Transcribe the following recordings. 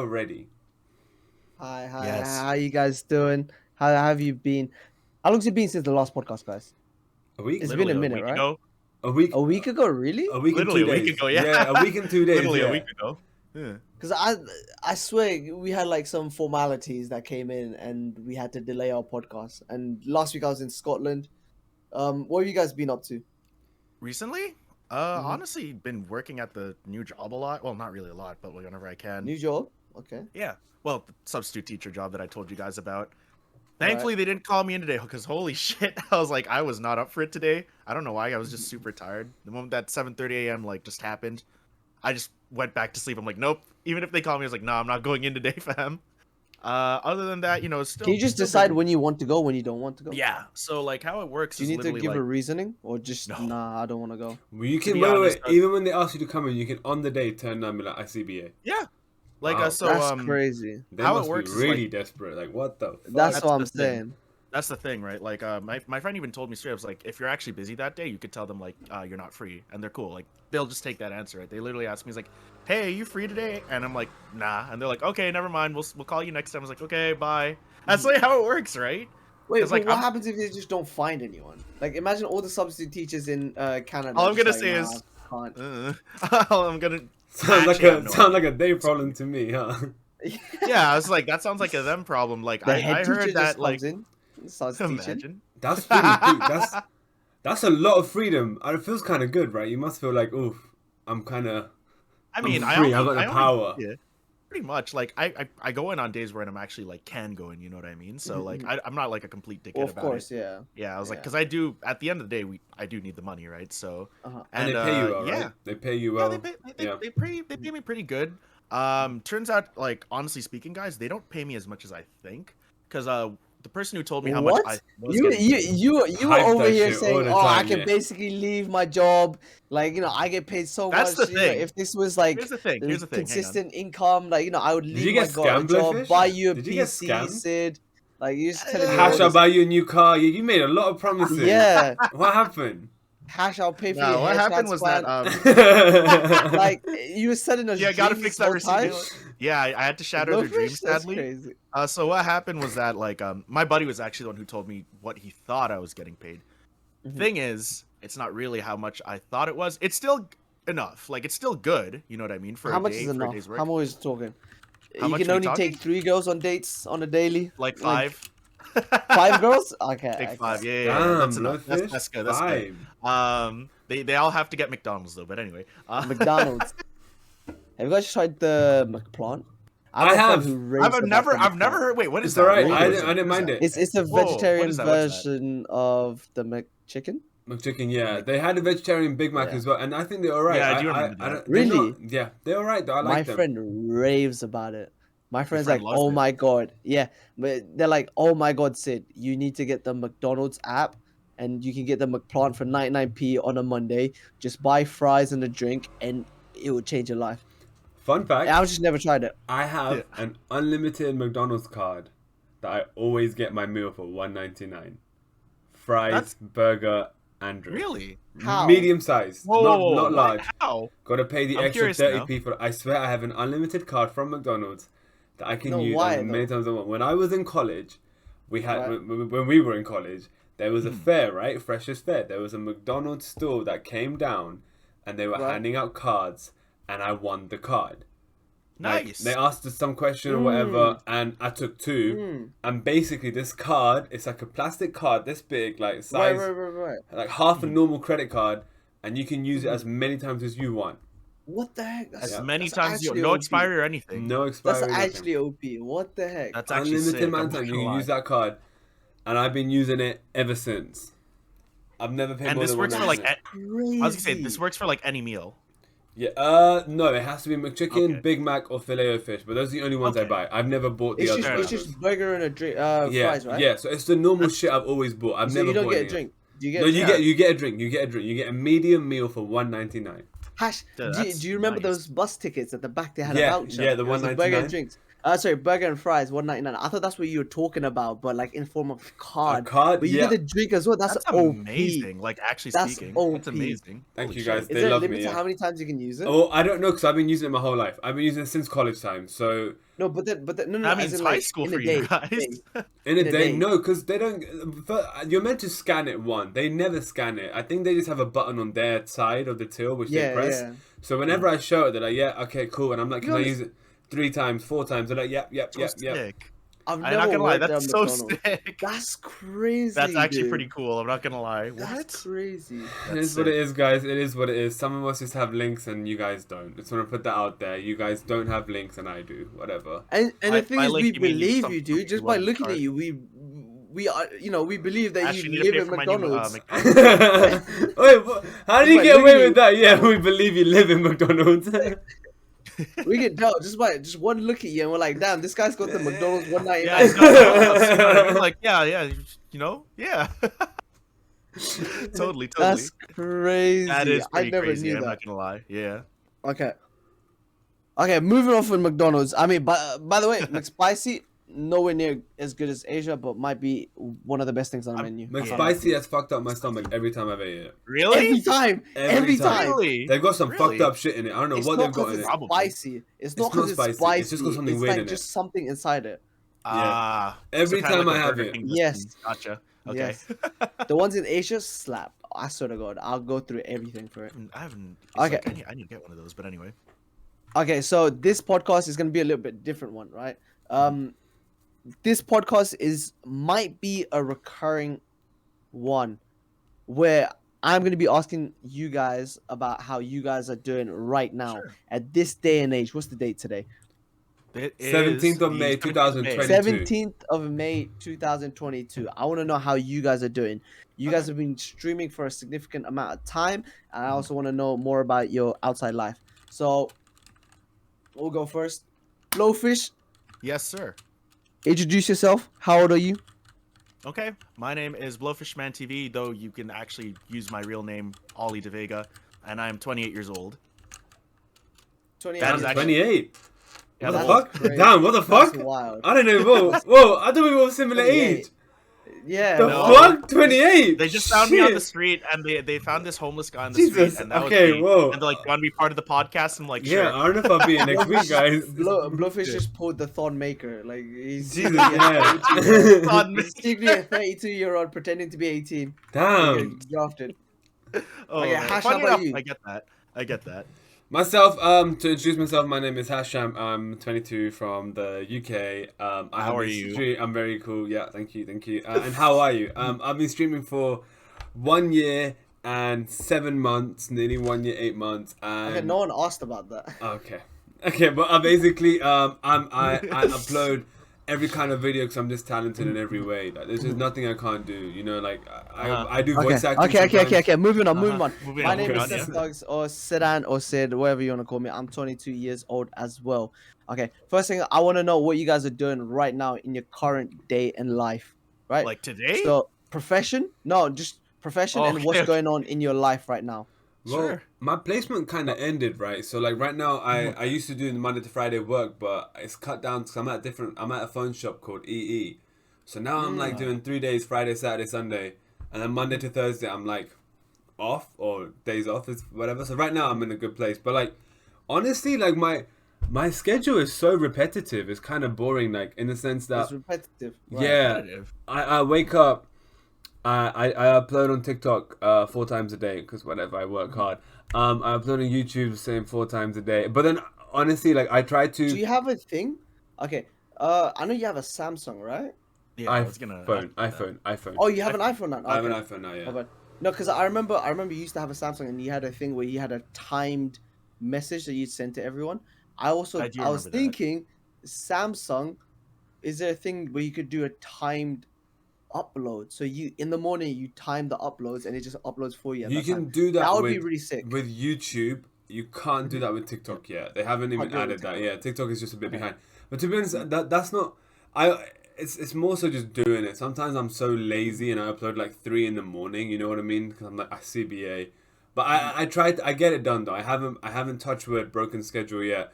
ready. Hi. Yes. How you guys doing? How have you been? How long's it been since the last podcast, guys? A week? It's Literally been a minute, right? ago. A week? A week ago, really? A week Literally and 2 a week days. ago, yeah. a week and 2 days. Literally yeah. a week ago. Yeah. Because I swear we had like some formalities that came in and we had to delay our podcast. And last week I was in Scotland. What have you guys been up to? Recently, honestly, been working at the new job a lot. Well, not really a lot, but whenever I can. New job? Okay. Yeah. Well, the substitute teacher job that I told you guys about. Thankfully, they didn't call me in today because holy shit, I was not up for it today. I don't know why. I was just super tired. The moment that 7:30 a.m. like just happened, I just went back to sleep. I'm like, nope. Even if they call me, I was like, no, I'm not going in today, fam. Other than that, it's still. Can you just decide when you want to go, when you don't want to go? Yeah. So like how it works Do you is need to literally give like, a reasoning or just No. nah, I don't want to go? Well, you can be wait, honest, even when they ask you to come in, you can on the day turn down and be like ICBA. yeah. Like Wow. so That's crazy. They How it must works be is, really like- desperate. Like what the? Fuck? That's what I'm the thing. saying. That's the thing, right? Like, my friend even told me straight. I was like, if you're actually busy that day, you could tell them like, you're not free, and they're cool. Like, they'll just take that answer. Right? They literally asked me, he's like, hey, are you free today? And I'm like, nah. And they're like, okay, never mind. We'll call you next time. I was like, okay, bye. That's like how it works, right? Wait, 'Cause, like, what I'm- happens if they just don't find anyone? Like, imagine all the substitute teachers in Canada. All I'm just gonna like, say "Nah, is- can't." I'm gonna. Sounds like Actually, I have a no sounds like a day problem to me, huh? Yeah, I was like, that sounds like a them problem. Like, The I head teacher heard just that comes like, in, and starts teaching. imagine. That's really peak. That's a lot of freedom. And it feels kind of good, right? You must feel like, oof, I'm kind of. I mean, I'm free. I got the power. Yeah, pretty much. Like, I go in on days when I'm actually like can go in. You know what I mean? So like, I'm not like a complete dickhead Well, of about course, it. yeah. Yeah, I was like, Yeah. because I do. At the end of the day, I do need the money, right? So Uh-huh. And they pay you well, yeah. right? They pay you Yeah, well. they pay me pretty good. Turns out, like, honestly speaking, guys, they don't pay me as much as I think, because the person who told me how What? much I was You getting paid- you were Hype over that here shit saying, all the "Oh, I time, can yeah. basically leave my job. Like, I get paid so That's much. the You know, thing. if this was like Here's the thing. Here's the thing. Hang on. consistent income, like, I would Did leave you my get scammed, job, Blowfish? buy you a Did you get PC, scammed? Sid. Like, you just telling me all Hash, I'll this. buy you a new car. You made a lot of promises. Yeah, What happened? Hash, I'll pay for No, your what hair happened was that transplant. Like, you were selling us yeah, gotta dreams fix this that whole receipt. time. Yeah, I had to shatter their Blowfish? dreams, That's sadly. crazy. So what happened was that like my buddy was actually the one who told me what he thought I was getting paid. Mhm. Thing is, it's not really how much I thought it was. It's still enough. Like it's still good. You know what I mean? For How a much day, is for a enough? day's work. How much is talking? How You much can are we only talking? take 3 girls on dates on a daily. Like 5. 5 girls? Okay. Take okay. 5. Yeah. Damn, That's enough. Blowfish, That's good. That's good. five. They all have to get McDonald's though. But anyway. McDonald's. Have you guys tried the McPlant? I have. I've never heard. Wait, what is It's that? alright. What I is didn't that? I didn't What is mind that? it. It's a Whoa, what vegetarian is that? What is that? version of the McChicken. McChicken, yeah. They had a vegetarian Big Mac Yeah. as well, and I think they're alright. Yeah, I do remember that. don't- they're Really? not- yeah, they're alright though. I like My them. friend raves about it. My friend's friend like, loves "Oh it. my god, yeah." But they're like, "Oh my god, Sid, you need to get the McDonald's app, and you can get the McPlant for 99p on a Monday. Just buy fries and a drink, and it will change your life." Fun fact, I've just never tried it. I have an unlimited McDonald's card that I always get my meal for $1.99. Fries, That's- burger, and drink. Really? How? Medium size, Whoa, not large. How? Gotta pay the I'm extra curious 30p for. I swear I have an unlimited card from McDonald's that I can No, use why, as many though? times as I want. When I was in college, we had Right. when we were in college, there was a Hmm. fair, right? Freshers fair. There was a McDonald's store that came down, and they were Right. handing out cards, and I won the card. Like, Nice. they asked us some question or whatever, and I took 2. And basically, this card, it's like a plastic card this big, like size, Right. like half a normal credit card, and you can use it as many times as you want. What the heck? As many that's times as you actually no OP. expiry or anything. No expiry. That's nothing. actually OP. What the heck? That's actually Unlimited sick. amount I'm of time. not You gonna can lie. use that card, and I've been using it ever since. I've never paid And more this than works for like. $1.99. Crazy. I was gonna say this works for like any meal. Yeah. No, it has to be McChicken, Okay. Big Mac, or filet o fish. But those are the only ones I Okay. buy. I've never bought the It's other just, ones. it's just burger and a drink, yeah, fries, right? yeah. So it's the normal shit I've always bought. I've So never you don't bought get a any- drink. Do you get? No, a you drink? get a drink. You get a medium meal for $1.99. Hash. Yeah, do that's you remember nice. those bus tickets at the back? They had Yeah, a voucher. yeah, the It was a burger $1.99. and drinks. Sorry, burger and fries, $1.99. I thought that's what you were talking about, but like in form of A card. card, But you yeah. get the drink as well. That's That's OP. amazing. Like actually That's speaking, that's OP. amazing. Thank Holy you guys. shit. Is They there a love limit me. to Yeah. how many times you can use it? Oh, I don't know because I've been using it my whole life. I've been using it since college time. So No, no, That as means in high like school in for a you day. guys. in a In a day, day. no, because they don't. You're meant to scan it one. They never scan it. I think they just have a button on their side of the till which they Yeah, press. yeah. So whenever I show it, they're like, "Yeah, okay, cool." And I'm like, To be "Can I honest- use it 3 times, 4 times?" They're like, "Yep, yep, So yep, yep." sick. I've I'm not never gonna lie, worked at that's so McDonald's. sick. That's crazy. That's actually dude. pretty cool. I'm not gonna lie. That's What? crazy. It That's is what it sick. is, guys. It is what it is. Some of us just have links and you guys don't. Just want to put that out there. You guys don't have links and I do. Whatever. And By- the thing by is, link, we you mean believe some- you, dude. Just you by love the looking card. at you, we are, we believe that Actually, you need to live pay at for my new, McDonald's. Wait, how did Just you by get away looking with at that? Yeah, we believe you live in McDonald's. We can tell just by just one look at you, and we're like, damn, this guy's got the McDonald's $1.99. Yeah, it's not you know what I mean? Like, yeah, you know, yeah. totally. That's crazy. That is I pretty never crazy. knew I'm that. not gonna lie. Yeah. Okay. Okay, moving on from McDonald's. I mean, by the way, McSpicy, nowhere near as good as Asia, but might be one of the best things on the menu. McSpicy has fucked up my stomach every time I've ate it. Really? Every time. Every time. Really? They've got some Really? fucked up shit in it. I don't know It's what not they've got because in it's it. Probably. spicy. It's not It's because not it's spicy. spicy. It's just got something it's weird like in it. just something inside it. Ah. Every so kinda time like I a have Burger it. King Yes. listing. Gotcha. Okay. Yes. The ones in Asia slap. I swear to God, I'll go through everything for it. I haven't. Okay. Like, I need to get one of those, but anyway. Okay, so this podcast is gonna be a little bit different one, right? This podcast might be a recurring one where I'm gonna be asking you guys about how you guys are doing right now Sure. at this day and age. What's the date today? It is 17th of the May, 17th 2020. 17th of May 2022. I want to know how you guys are doing. You guys Okay. have been streaming for a significant amount of time, and I also want to know more about your outside life. So we'll go first. Blowfish, Yes, sir. introduce yourself. How old are you? Okay, my name is Blowfishman TV, though you can actually use my real name, Ollie De Vega, and I'm 28 years old. 28. That is I'm actually- 28. Yeah, What the that's fuck? crazy. Damn, what the That's fuck? wild. I don't know. Whoa, I thought we were similar 28. age. Yeah. The No. fuck? 28? They just found me on the Shit. street, and they found this homeless guy on the Jesus, street, and that okay, was me. whoa. And they're like, "You want to be part of the podcast?" I'm like, Yeah, "Sure." I don't know if I'll be here next week, guys. Blowfish just pulled the Thon Maker. Like he's Jesus, yeah. Thon He's secretly a 32-year-old pretending to be 18. Damn. Get drafted. Oh, Okay, man. Hash, Funny how about enough, you? I get that. Myself, to introduce myself, my name is Hasham. I'm 22 from the UK. How are you? I'm very cool. Yeah, thank you. And how are you? I've been streaming for 1 year and 7 months, nearly 1 year, 8 months. And Okay, no one asked about that. Okay, but basically, I upload every kind of video because I'm just talented in every way. Like, there's just nothing I can't do. You know, like I do voice acting. Okay. Moving on. Moving My on, name moving is on, Seth Dogs or Sedan or Sid, whatever you want to call me. I'm 22 years old as well. Okay, first thing I want to know what you guys are doing right now in your current day in life, right? Like today? So profession? No, just profession and what's Okay. going on in your life right now. Well, Sure. my placement kind of ended, right? So like right now, I used to do the Monday to Friday work, but it's cut down because I'm at a phone shop called EE. So now I'm like doing 3 days, Friday, Saturday, Sunday, and then Monday to Thursday I'm like off or days off is whatever. So right now I'm in a good place, but like honestly, like my schedule is so repetitive. It's kind of boring, like in the sense that It's repetitive. Right. yeah, Repetitive. I wake up. I upload on TikTok 4 times a day because whatever, I work hard. I upload on YouTube the same 4 times a day. But then honestly, like I try to Do you have a thing? Okay. I know you have a Samsung, right? Yeah, I was gonna. iPhone. Oh, you have an iPhone now. I have an Okay. iPhone now, yeah. Okay. No, because I remember you used to have a Samsung and you had a thing where you had a timed message that you'd send to everyone. I was do remember that. thinking Samsung, is there a thing where you could do a timed upload? So you in the morning you time the uploads and it just uploads for you. At You that can time. do that That would with, be really sick. with YouTube. You can't do that with TikTok yet. They haven't even Can't do it with added that. TikTok. Yeah, TikTok is just a bit Okay. behind. But to be honest, that's not. It's more so just doing it. Sometimes I'm so lazy and I upload like 3 in the morning. You know what I mean? Because I'm like CBA. But I get it done though. I haven't touched wood broken schedule yet.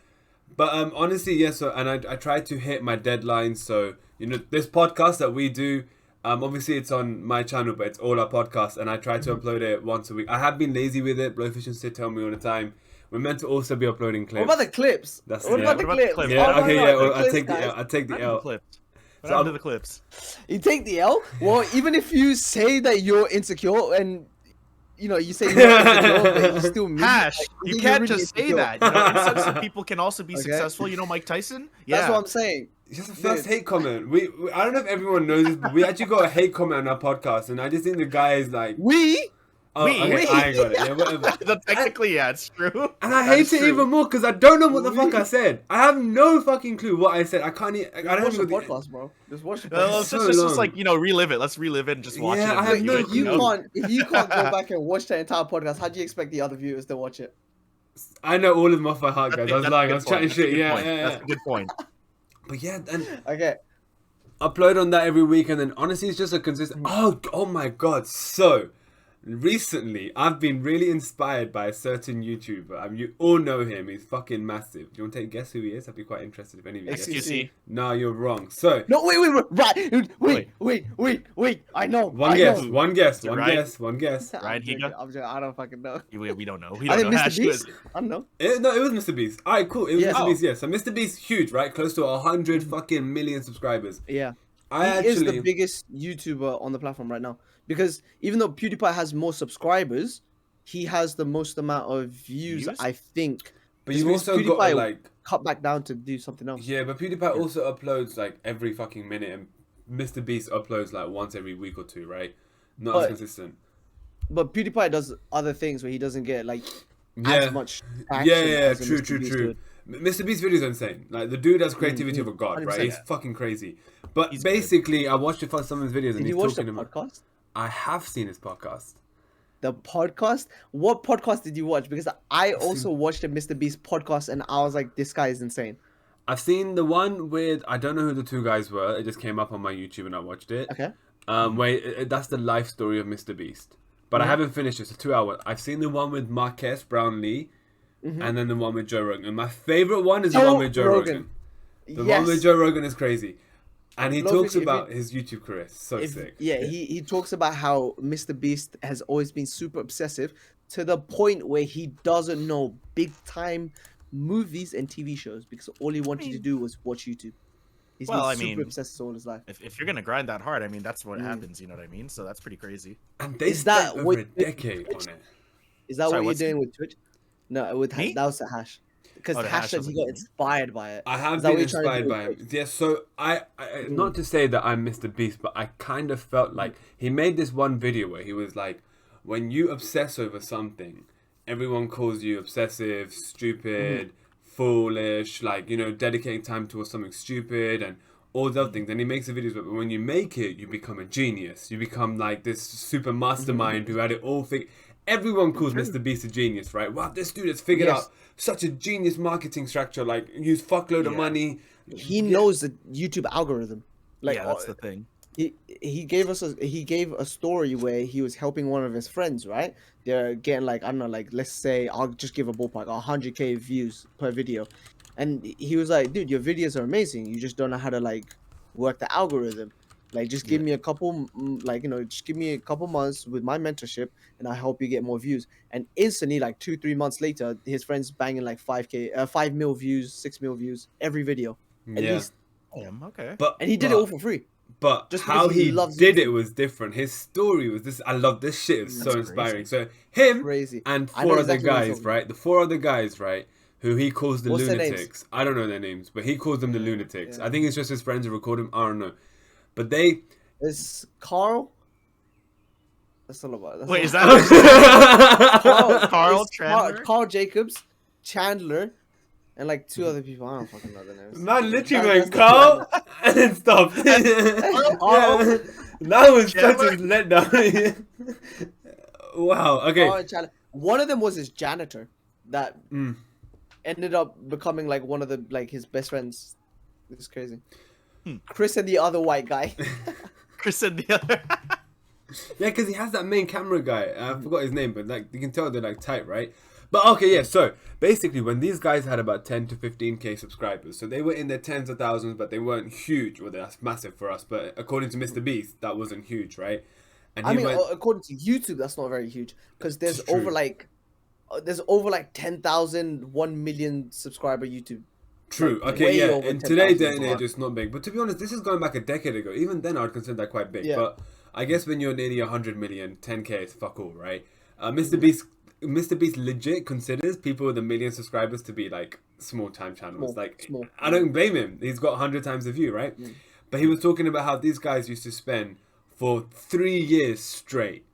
But honestly, yeah. So and I try to hit my deadlines. So this podcast that we do, obviously it's on my channel, but it's all our podcasts, and I try to upload it once a week. I have been lazy with it. Blowfish and Sid tell me all the time. We're meant to also be uploading clips. What about the clips? That's What yeah. about the What about the clips? clips? Yeah, Oh my okay, God, yeah. the Well, I clips, take the guys. L. I take the What happened to L. the clips? What So happened to the clips? You take the L. Well, even if you say that you're insecure and you say you're not insecure, but you still mean Hash, like, you you're can't really just say insecure. that. You know, insensitive people can also be Okay. successful. You know, Mike Tyson. That's what I'm saying. Just the first Dude. hate comment. We I don't know if everyone knows this, but we actually got a hate comment on our podcast, and I just think the guy is like, We oh, We? okay, I got it. Yeah, whatever. Technically, yeah, it's true. And I That hate is it true. even more because I don't know what the fuck I said. I have no fucking clue what I said. I can't. I don't watch know the podcast, bro. Just watch the Well, podcast. it's so just long. like relive it. Let's relive it and just watch Yeah, it. I And have review no it, clue. you know? If you can't go back and watch the entire podcast, how do you expect the other viewers to watch it? I know all of them off by heart, guys. I was That's a lying. good I was point. chatting That's a shit. good Yeah, point. yeah, That's yeah. a good point. But yeah, and Okay. upload on that every week, and then honestly, it's just a consistent. Oh my god! So recently, I've been really inspired by a certain YouTuber. You all know him. He's fucking massive. Do you want to take a guess who he is? I'd be quite interested if any of you guess. XQC. No, you're wrong. So No, wait. I know. one guess. Know. One guess. it One Ryan? guess. One guess. Ryan Higa? I'm joking. I don't fucking know. We don't know. We I don't think know. Mr. Hash, Beast. I don't know. No, it was Mr. Beast. All right, cool. It was Yeah. Mr. Beast. Yeah. So Mr. Beast, huge, right? Close to 100 fucking million subscribers. Yeah. I He is actually. the biggest YouTuber on the platform right now because even though PewDiePie has more subscribers, he has the most amount of views, Views? I think. But Just you've because also got to, PewDiePie like. cut back down to do something else. Yeah, but PewDiePie also uploads like every fucking minute, and Mr. Beast uploads like once every week or two, right? Not as But- consistent. But PewDiePie does other things where he doesn't get like Yeah, as much action. yeah, as a true, Mr. true, Beast true. would. Mr. Beast's videos are insane. Like the dude has creativity of a god, 100%. right? He's fucking crazy. But He's basically, I watched some of his videos, and Did he's you watch the talking about. podcast? I have seen his podcast. The podcast? What podcast did you watch? Because I also watched a Mr. Beast podcast and I was like, this guy is insane. I've seen the one with I don't know who the two guys were. It just came up on my YouTube and I watched it. Okay. That's the life story of Mr. Beast. But I haven't finished it. It's a 2 hour. I've seen the one with Marquez Brownlee, and then the one with Joe Rogan. And my favorite one is the Joe one with Joe Rogan. The one with Joe Rogan is crazy, and he Blowfish, talks if about it- his YouTube career. It's so sick. Yeah, he talks about how Mr. Beast has always been super obsessive to the point where he doesn't know big time movies and TV shows because all he wanted to do was watch YouTube. He's Well, been super obsessed all his life. If you're gonna grind that hard, I mean, that's what happens. You know what I mean? So that's pretty crazy. And they Is that spent what over a you- decade on it. Is that Sorry, what you're what's- doing with Twitch? No, with Me? that was the Hash. Because Oh, the Hash Hash said was he like got me. inspired by it. I have Is that been what you're trying to inspired do by with him. Twitch? Yeah, so I not to say that I'm Mr. Beast, but I kind of felt like he made this one video where he was like, when you obsess over something, everyone calls you obsessive, stupid, foolish, like, dedicating time towards something stupid and all the other things. And he makes the videos, but when you make it, you become a genius. You become like this super mastermind who had it all figured. Everyone calls Mr. Beast a genius, right? Wow, this dude has figured Yes. out such a genius marketing structure, like use fuckload of Yeah. money. He knows the YouTube algorithm. Like yeah, that's the thing. he gave a story where he was helping one of his friends, right? They're getting like, I don't know, like let's say I'll just give a ballpark, 100K views per video. And he was like, dude, your videos are amazing. You just don't know how to like work the algorithm. Like just give me a couple just give me a couple months with my mentorship and I'll help you get more views. And instantly, like 2-3 months later, his friend's banging like 5 mil views, 6 mil views every video. At least. Damn, okay. But And he did it all for free. But Just how because he he loves did YouTube. it was different. His story was this. I love this shit. It's so That's inspiring. crazy. So him Crazy. and I know 4 exactly other what you're guys, talking right? The 4 other guys, right? Who he calls the What's their names? lunatics. I don't know their names, but he calls them the lunatics. I think it's just his friends who record him. I don't know. But they. It's Carl. That's all about it. Wait, is all- that Carl it's Chandler? Carl Jacobs, Chandler, and like 2 other people. I don't fucking know their names. Man, literally That's went Carl and then stopped. Carl? Yeah. That was such a Chandler? letdown. Wow. Okay. Carl and Chandler. One of them was his janitor that Mm. ended up becoming like one of the like his best friends. It's crazy. Hmm. Chris and the other white guy. Chris and the other. Yeah, because he has that main camera guy. I forgot his name, but like you can tell they're like tight, right? But okay, yeah. So basically, when these guys had about 10 to 15k subscribers, so they were in their tens of thousands, but they weren't huge. Well, that's massive for us. But according to Mr. Beast, that wasn't huge, right? And I he mean, went. according to YouTube, that's not very huge because It's true. there's over like 10,000, 1 million subscriber YouTube. True. Like, Okay. way Yeah. over In today's 10,000 day and is a age, lot. it's not big. But to be honest, this is going back a decade ago. Even then, I'd consider that quite big. Yeah. But I guess when you're nearly 100 million, 10k is fuck all, right? Mr. Mm. Beast. Mr. Beast legit considers people with a million subscribers to be like small time channels. Small. I don't blame him. He's got 100 times the view, right? Mm. But he was talking about how these guys used to spend for 3 years straight,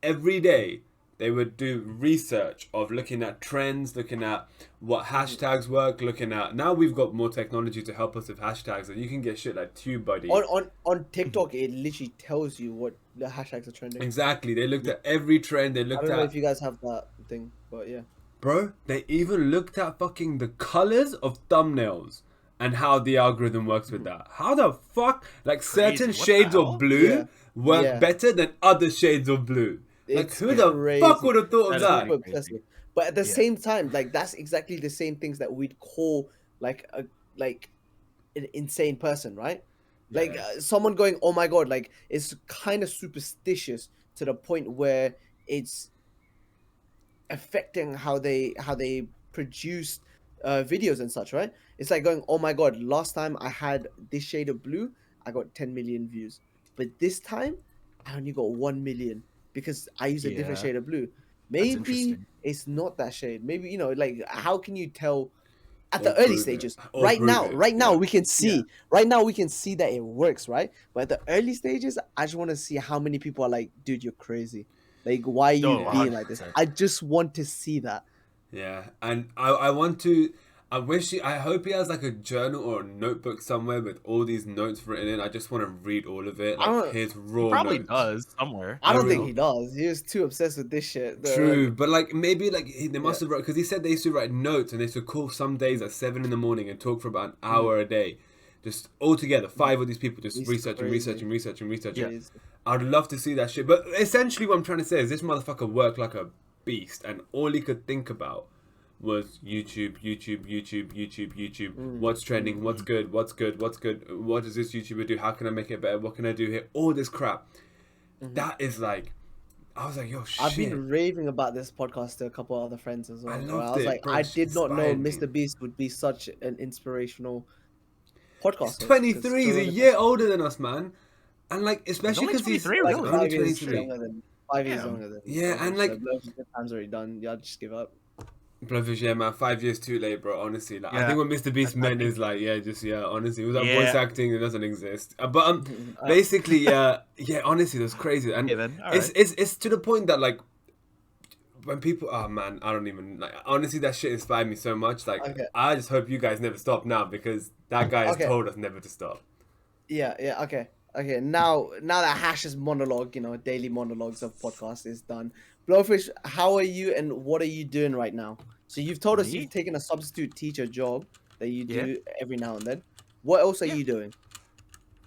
every day, they would do research of looking at trends, looking at what hashtags work, looking at... Now we've got more technology to help us with hashtags, and you can get shit like TubeBuddy. On TikTok, it literally tells you what the hashtags are trending. Exactly. They looked at every trend. They I looked don't know at... if you guys have that thing, but yeah. Bro, they even looked at fucking the colors of thumbnails and how the algorithm works with that. How the fuck? Like Crazy. certain What the shades hell? of blue Yeah. work Yeah. better than other shades of blue. Like It's who the crazy. fuck would have thought of That is that? Super crazy. obsessive. But at the Yeah. same time, like that's exactly the same things that we'd call like an insane person, right? Like Yeah. someone going, "Oh my god!" Like it's kind of superstitious to the point where it's affecting how they produce videos and such, right? It's like going, "Oh my god!" Last time I had this shade of blue, I got 10 million views, but this time I only got 1 million because I use a different Yeah. shade of blue. That's Maybe interesting. it's not that shade. Maybe like how can you tell at Or the early prove it. stages? Or Right prove now, it. right now Yeah. we can see. Right now we can see that it works, right? But at the early stages, I just want to see how many people are like, "Dude, you're crazy. Like, why are you No, being like this?" 100%. I just want to see that. Yeah, and I want to. I hope he has like a journal or a notebook somewhere with all these notes written in. I just want to read all of it, I like don't- his raw Probably notes. does somewhere. I don't I think know. he does. He was too obsessed with this shit. True, but like maybe like they must Yeah. have wrote, because he said they used to write notes and they used to call some days at 7 in the morning and talk for about an hour a day, just all together, 5 of these people just He's researching. Yeah. Crazy. I'd love to see that shit, but essentially what I'm trying to say is this motherfucker worked like a beast, and all he could think about was YouTube. What's trending? What's good? What does this YouTuber do? How can I make it better? What can I do here? All this crap. That is like, I was like, yo, shit. I've been raving about this podcast to a couple other friends as well. I bro. loved I was it, like, bro. I It did not know inspired me. Mr. Beast would be such an inspirational podcast. He's 23. He's a year older than us, man. And like, especially only because he's 23, like really? only 5 years 23. younger than 5 years Yeah. younger than. Yeah, and, so like- the time's already done. Yeah, just give up. Bloodfish, yeah, man. 5 years too late, bro. Honestly, like, I Yeah. think what Mr. Beast I meant think- is like, honestly, it was that Yeah. voice acting that doesn't exist. But I- basically, yeah, honestly, that's crazy, and Okay, then. All it's right. it's to the point that like when people, oh man, I don't even like. Honestly, that shit inspired me so much. Like, Okay. I just hope you guys never stop now because that guy has Okay. told us never to stop. Yeah, okay. Now that Hash's monologue, daily monologues of podcast is done. Blowfish, how are you and what are you doing right now? So you've told us Me? you've taken a substitute teacher job that you Yeah. do every now and then. What else are Yeah. you doing?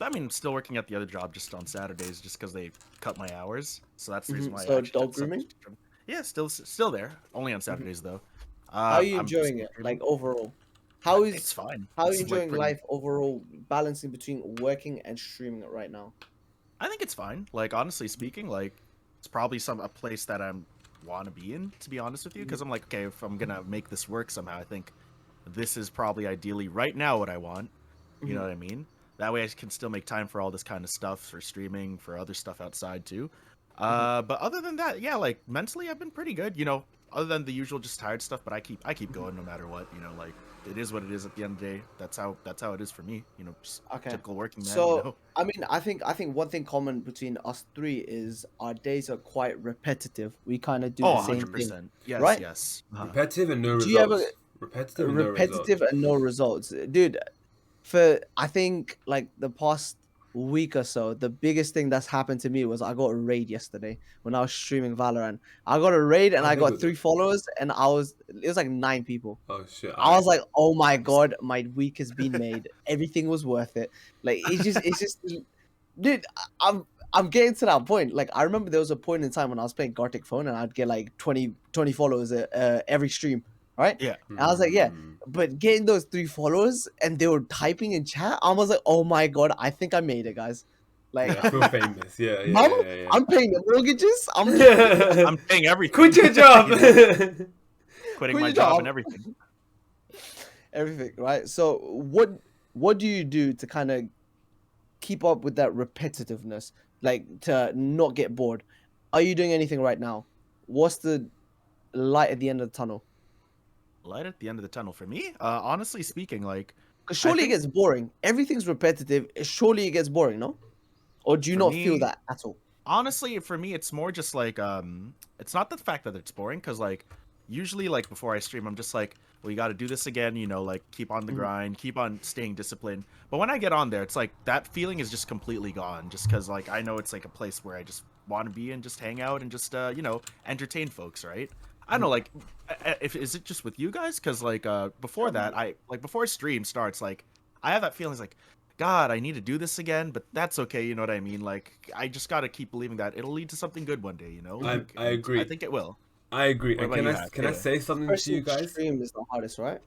I mean, I'm still working at the other job just on Saturdays, just because they cut my hours. So that's the reason why. So I actually dog took grooming? substitute job. Yeah, still there. Only on Saturdays though. How are you I'm just enjoying it? streaming. Like overall, how is It's fine. how are It's, you like, enjoying pretty- life overall, balancing between working and streaming it right now? I think it's fine. Like honestly speaking, like it's probably a place that I'm want to be in, to be honest with you, because I'm like, okay, if I'm gonna make this work somehow, I think this is probably ideally right now what I want. You know what I mean? That way I can still make time for all this kind of stuff, for streaming, for other stuff outside too. But other than that, yeah, like mentally I've been pretty good. Other than the usual just tired stuff, but I keep going no matter what. Like it is what it is at the end of the day. That's how it is for me. Just Okay. typical working man. So I mean, I think one thing common between us three is our days are quite repetitive. We kind of do Oh, the same 100%. thing. Yes, right? yes. Repetitive and no Do you ever- results. Repetitive and no results. Repetitive and no results, dude. For I think like the past week or so, the biggest thing that's happened to me was I got a raid yesterday when I was streaming Valorant. I got a raid and How I big got was 3 it? followers, and it was like 9 people. Oh shit! I was like, oh my god, my week has been made. Everything was worth it. Like it's just, dude. I'm getting to that point. Like, I remember there was a point in time when I was playing Gartic Phone and I'd get like 20 followers every stream, right? Yeah. And I was like, yeah, but getting those 3 followers and they were typing in chat, I was like, oh my god, I think I made it, guys. Like, I feel famous. Yeah, yeah, Mom, yeah, yeah. I'm paying the mortgages. I'm paying everything. Quit your job. Quitting my job and everything. Everything, right? So what do you do to kind of keep up with that repetitiveness, like to not get bored? Are you doing anything right now? What's the light at the end of the tunnel? Light at the end of the tunnel for me? Honestly speaking, like, Because surely it gets boring. Everything's repetitive. Surely it gets boring, no? Or do you For not me- feel that at all? honestly, for me, it's more just like, it's not the fact that it's boring, because like, usually like before I stream, I'm just like, well, you got to do this again, you know, like keep on the grind, keep on staying disciplined. But when I get on there, it's like that feeling is just completely gone, just because like I know it's like a place where I just want to be and just hang out and just you know, entertain folks, right? I don't know, like, if is it just with you guys? Because like before that, before stream starts, like I have that feeling, it's like, God, I need to do this again, but that's okay, you know what I mean? Like, I just got to keep believing that it'll lead to something good one day, you know? Like, I agree. I think it will. I agree. What And about can you, I Hak? say something to you guys? Stream is the hardest, right?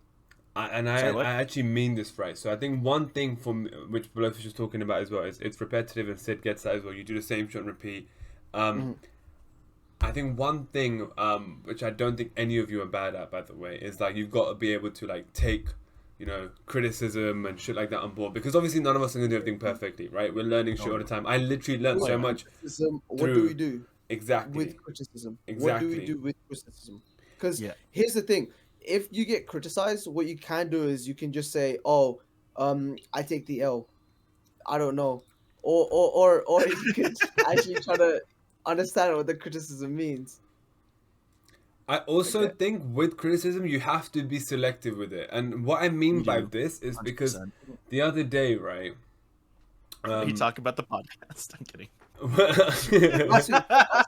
Sorry, what? I actually mean this right. So I think one thing from which Blowfish was talking about as well is it's repetitive, and Sid gets that as well. You do the same shot and repeat. I think one thing which I don't think any of you are bad at, by the way, is like you've got to be able to like take, you know, criticism and shit like that on board, because obviously none of us are gonna do everything perfectly, right? We're learning shit all the time. I literally learned so much. What do we do Exactly. with criticism? Exactly. What do we do with criticism? Because Yeah. here's the thing: if you get criticized, what you can do is you can just say, "Oh, I take the L." I don't know, or you could actually try to understand what the criticism means. I also Okay. think with criticism you have to be selective with it, and what I mean We by do. this is because 100%. the other day, right? You talk about the podcast. I'm kidding. Actually,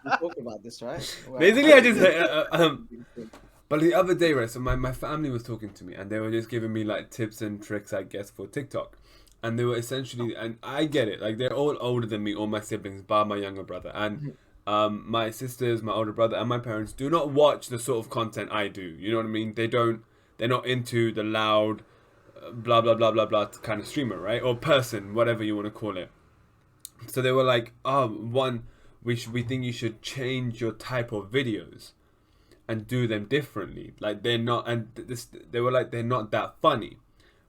we talk about this, right? Basically, I just but the other day, right? So my family was talking to me, and they were just giving me like tips and tricks, I guess, for TikTok. And they were essentially, and I get it, like they're all older than me, all my siblings, bar my younger brother, and my sisters, my older brother, and my parents do not watch the sort of content I do. You know what I mean? They're not into the loud, blah blah blah blah blah kind of streamer, right? Or person, whatever you want to call it. So they were like, we think you should change your type of videos and do them differently. Like they're not, and they were like, they're not that funny,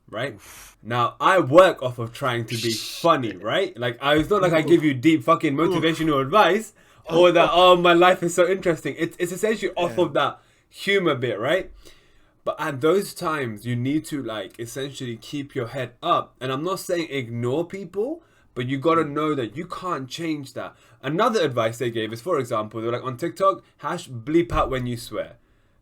right? Now I work off of trying to be funny, right? Like it's not like I give you deep fucking motivational advice or that my life is so interesting. It's essentially off of that humor bit, right? But at those times you need to like essentially keep your head up, and I'm not saying ignore people, but you gotta know that you can't change that. Another advice they gave is, for example, they're like, on TikTok, bleep out when you swear.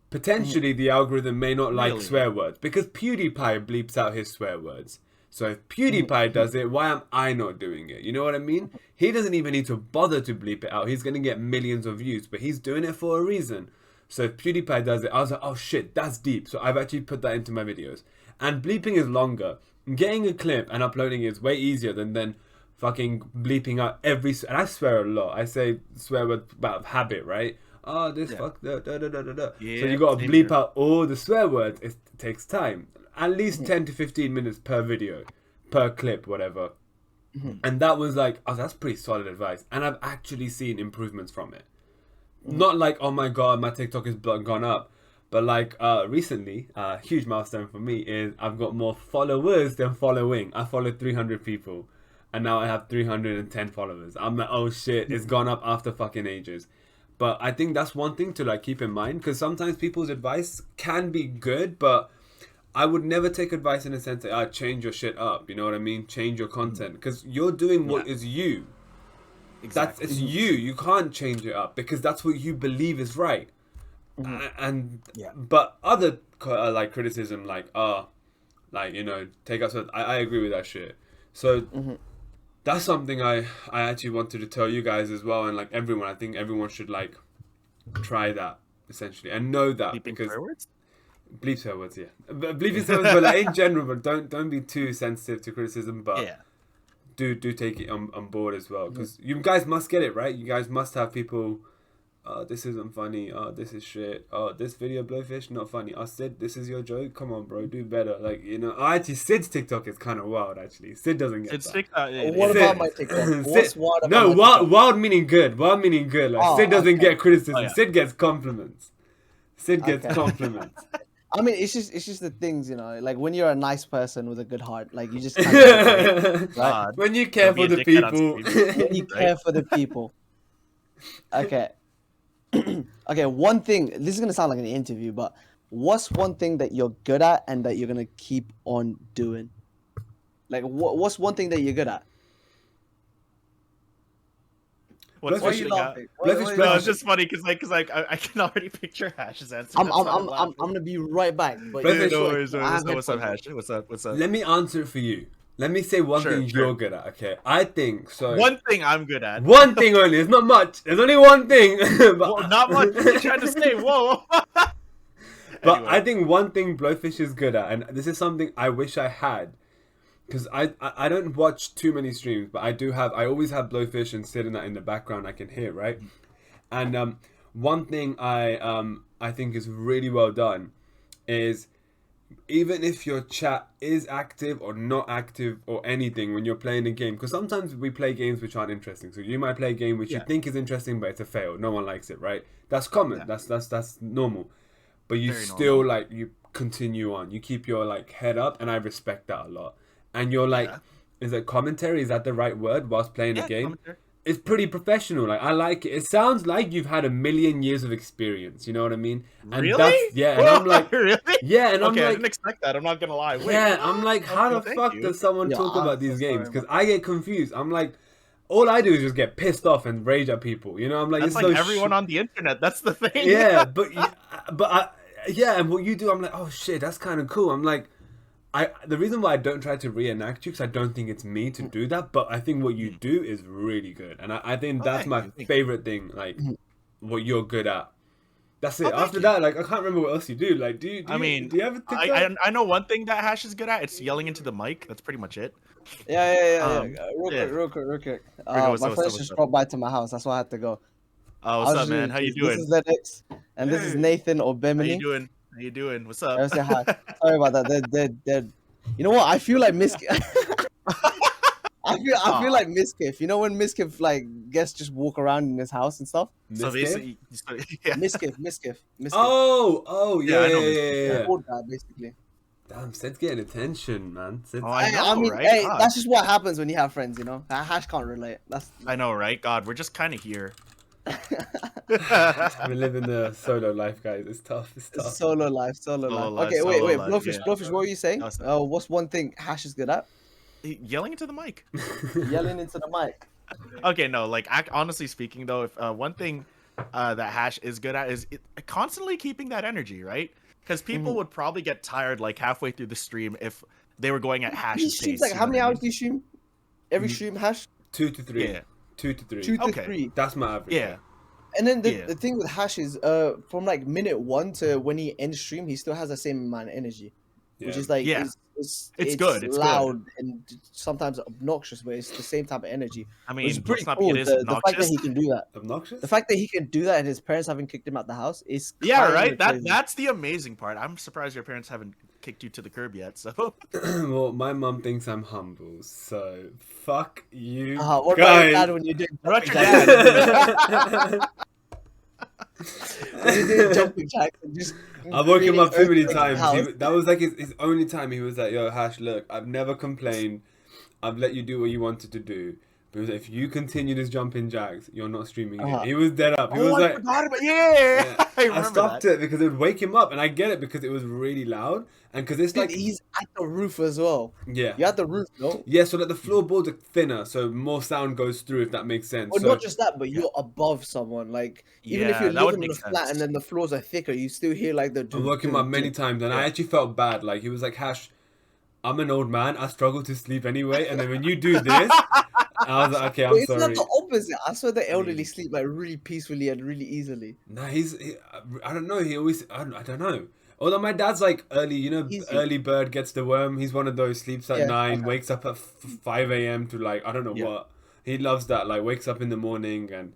Potentially the algorithm may not like swear words, because PewDiePie bleeps out his swear words. So if PewDiePie does it, why am I not doing it? You know what I mean? He doesn't even need to bother to bleep it out. He's gonna get millions of views, but he's doing it for a reason. So if PewDiePie does it, I was like, oh shit, that's deep. So I've actually put that into my videos. And bleeping is longer. Getting a clip and uploading is way easier than then fucking bleeping out every, and I swear a lot. I say swear words about habit, right? Oh, this fuck, da, da, da, da, da, da. Yeah, so you gotta same bleep here. out all the swear words. It takes time. At least 10 to 15 minutes per video, per clip, whatever. And that was like, oh, that's pretty solid advice. And I've actually seen improvements from it. Not like, oh my god, my TikTok is gone up. But like recently, huge milestone for me is I've got more followers than following. I followed 300 people. And now I have 310 followers. I'm like, oh shit, it's gone up after fucking ages. But I think that's one thing to like keep in mind, because sometimes people's advice can be good, but I would never take advice in the sense that change your shit up. You know what I mean? Change your content, because you're doing what is you. Exactly. It's you. You can't change it up because that's what you believe is right. But other like criticism, like like, you know, take us. I agree with that shit. So that's something I actually wanted to tell you guys as well, and like everyone. I think everyone should like try that essentially and know that, Bleeping because swear words? bleep swear words, yeah. But bleeping swear words, but like in general, but don't be too sensitive to criticism. But Yeah. do take it on board as well, because you guys must get it right. You guys must have people. Oh, this isn't funny. Oh, this is shit. Oh, this video Blowfish not funny. Oh, Sid, this is your joke. Come on, bro, do better. Like, you know, actually, Sid's TikTok is kind of wild. Actually, Sid doesn't get that. What about my TikTok? What's wild about No, my wild, TikTok? wild meaning good. Wild meaning good. Like Sid doesn't get criticism. Oh, yeah. Sid gets compliments. Sid gets compliments. I mean, it's just the things, you know, like when you're a nice person with a good heart, like you just can't get it, right? When you care for the people. When you care for the people. Okay. Okay, one thing, this is gonna sound like an interview, but what's one thing that you're good at and that you're gonna keep on doing? Like, what's one thing that you're good at? What's Why are you laughing? No, it's just funny because I can already picture Hash's answer. I'm gonna be right back. But Blowfish, no worries. What's up, Hash? What's up? Let me answer it for you. Let me say one thing you're good at, okay? I think so. One thing I'm good at. One thing only. It's not much. There's only one thing. But Well, not much. What are you trying to say? Whoa. But Anyway. I think one thing Blowfish is good at, and this is something I wish I had, because I don't watch too many streams, but I always have Blowfish and Sid and that in the background I can hear, right? And one thing I think is really well done is, even if your chat is active or not active or anything when you're playing a game, because sometimes we play games which aren't interesting. So you might play a game which you think is interesting, but it's a fail. No one likes it, right? That's common. Yeah. That's normal. But you Very still normal. like, you continue on. You keep your like head up, and I respect that a lot. And you're like, is it commentary? Is that the right word? Whilst playing a game, commentary. It's pretty professional. Like, I like it. It sounds like you've had a million years of experience. You know what I mean? And Really? Yeah. And I'm like, really? Yeah. And I'm Okay, I like, didn't expect that. I'm not gonna lie. Wait, yeah. I'm like, how the thank fuck you. does someone Yeah, talk I'm about these so games? sorry, Because I get confused. I'm like, all I do is just get pissed off and rage at people. You know? I'm like, That's it's like so everyone on the internet. That's the thing. Yeah, yeah, and what you do, I'm like, oh shit, that's kind of cool. I'm like, the reason why I don't try to reenact you, because I don't think it's me to do that, but I think what you do is really good, and I think that's my favorite thing, like what you're good at. That's it. After that, like, I can't remember what else you do. Like, do you have a TikTok? I know one thing that Hash is good at. It's yelling into the mic. That's pretty much it. Yeah. Real quick. My friends just dropped by to my house. That's why I had to go. Oh, what's up, man? How you doing? This is Lennox, and this is Nathan or Bimini. How you doing? What's up? Say hi. Sorry about that. They're. You know what? I feel like I feel like Miskiff. You know when Miskiff like guests just walk around in his house and stuff. So basically, yeah. Miskiff. Oh, yeah. I know Yeah. That, basically. Damn, Sid's getting attention, man. Sid's... Oh, I mean, right? Hey, that's just what happens when you have friends, you know. Hash can't relate. I know, right? God, we're just kind of here. We're living the solo life, guys. It's tough. Solo life. Okay, wait. Blowfish, what were you saying? What's one thing Hash is good at? Yelling into the mic. Yelling into the mic. Okay, no, like, honestly speaking, though, if one thing that Hash is good at is constantly keeping that energy, right? Because people would probably get tired, like, halfway through the stream if they were going at Hash's pace. Like, how many hours do you stream? Every stream, Hash? 2 to 3. Yeah. 2 to 3. 2 to 3. That's my average. Yeah. And then the thing with Hash is, from like minute 1 to when he ends stream, he still has the same amount of energy, which is like it's good. It's loud and sometimes obnoxious, but it's the same type of energy. I mean, it's pretty not cool. it is The fact that he can do that. Obnoxious? The fact that he can do that and his parents haven't kicked him out the house is right. Crazy. That's the amazing part. I'm surprised your parents haven't kicked you to the curb yet. So. Well, my mum thinks I'm humble, so fuck you. What guys. about your dad when you're doing? What about your dad? When you're doing jumping jacks and just. I woke him up too many times. That was like his only time. He was like, "Yo, Hash, look, I've never complained. I've let you do what you wanted to do. But if you continue this jumping jacks, you're not streaming again." He was dead up. He was like, I stopped it because it would wake him up, and I get it because it was really loud, and because it's like he's at the roof as well. Yeah, you're at the roof, no? Yeah, so that the floorboards are thinner, so more sound goes through. If that makes sense. Well, not just that, but you're above someone. Like even if you're living on the flat and then the floors are thicker, you still hear like the. I woke him up many times, and I actually felt bad. Like he was like, "Hash, I'm an old man. I struggle to sleep anyway, and then when you do this." I was like, okay, I'm sorry. It's not the opposite. I swear the elderly sleep like really peacefully and really easily. Nah, I don't know. He always, I don't know. Although my dad's like early, Easy. early bird gets the worm. He's one of those, sleeps at Yeah, 9, okay. wakes up at 5 a.m. to like, I don't know Yeah. what. He loves that, like wakes up in the morning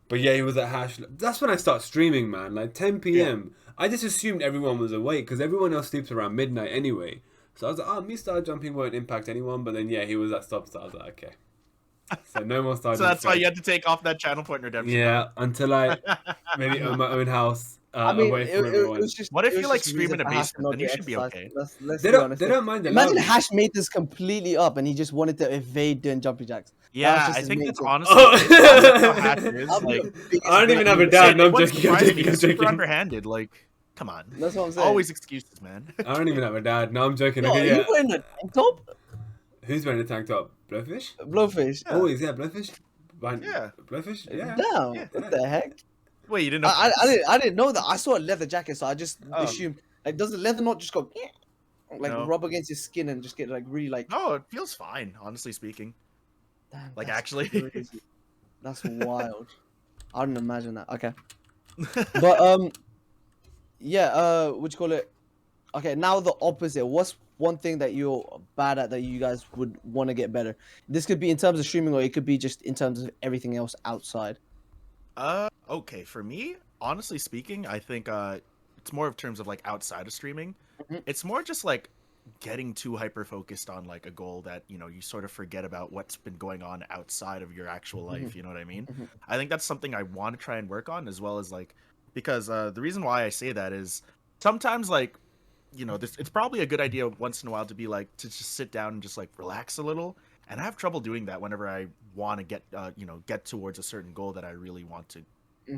but yeah, he was at Hash. That's when I start streaming, man, like 10 p.m. I just assumed everyone was awake because everyone else sleeps around midnight anyway. So I was like, oh, me star jumping won't impact anyone. But then, yeah, he was at Stop Star. I was like, okay. So no more star So jumping. that's why you had to take off that channel point redemption. Yeah, until I maybe own my own house away from everyone. What if it you was like just stream in reason a for Hash to basement? not Then do you should be exercise. okay. Let's They be don't. honest. They don't mind the Imagine love. Hash made this completely up and he just wanted to evade doing jumping jacks. Yeah, just I his think main that's thing. honestly how Hash is. I'm Like, the biggest I don't even have a victim. dad. No, it I'm wouldn't joking. I'm surprise me. joking. I'm He's super joking. underhanded. Like, come on. That's what I'm saying. Always excuses, man. I don't even have a dad. No, I'm joking. Yo, Okay, are yeah. you wearing a tank top? Who's wearing a tank top? Blowfish? Blowfish. Yeah. Always, yeah. Blowfish. Yeah. Blowfish. Yeah. Damn. Yeah. What the heck? Wait, you didn't know? I didn't know that. I saw a leather jacket, so I just Oh. assumed like does the leather not just go like No. rub against your skin and just get like really like No, it feels fine, honestly speaking. damn, Like, that's actually. crazy. That's wild. I didn't imagine that. Okay. But yeah, what you call it? Okay, now the opposite. What's one thing that you're bad at that you guys would want to get better? This could be in terms of streaming or it could be just in terms of everything else outside. Okay, for me, honestly speaking, I think it's more of terms of like outside of streaming. Mhm. It's more just like getting too hyper focused on like a goal that, you sort of forget about what's been going on outside of your actual life, you know what I mean? Mhm. I think that's something I want to try and work on, as well as like, because the reason why I say that is sometimes like, it's probably a good idea once in a while to be like, to just sit down and just like relax a little. And I have trouble doing that whenever I want to get towards a certain goal that I really want to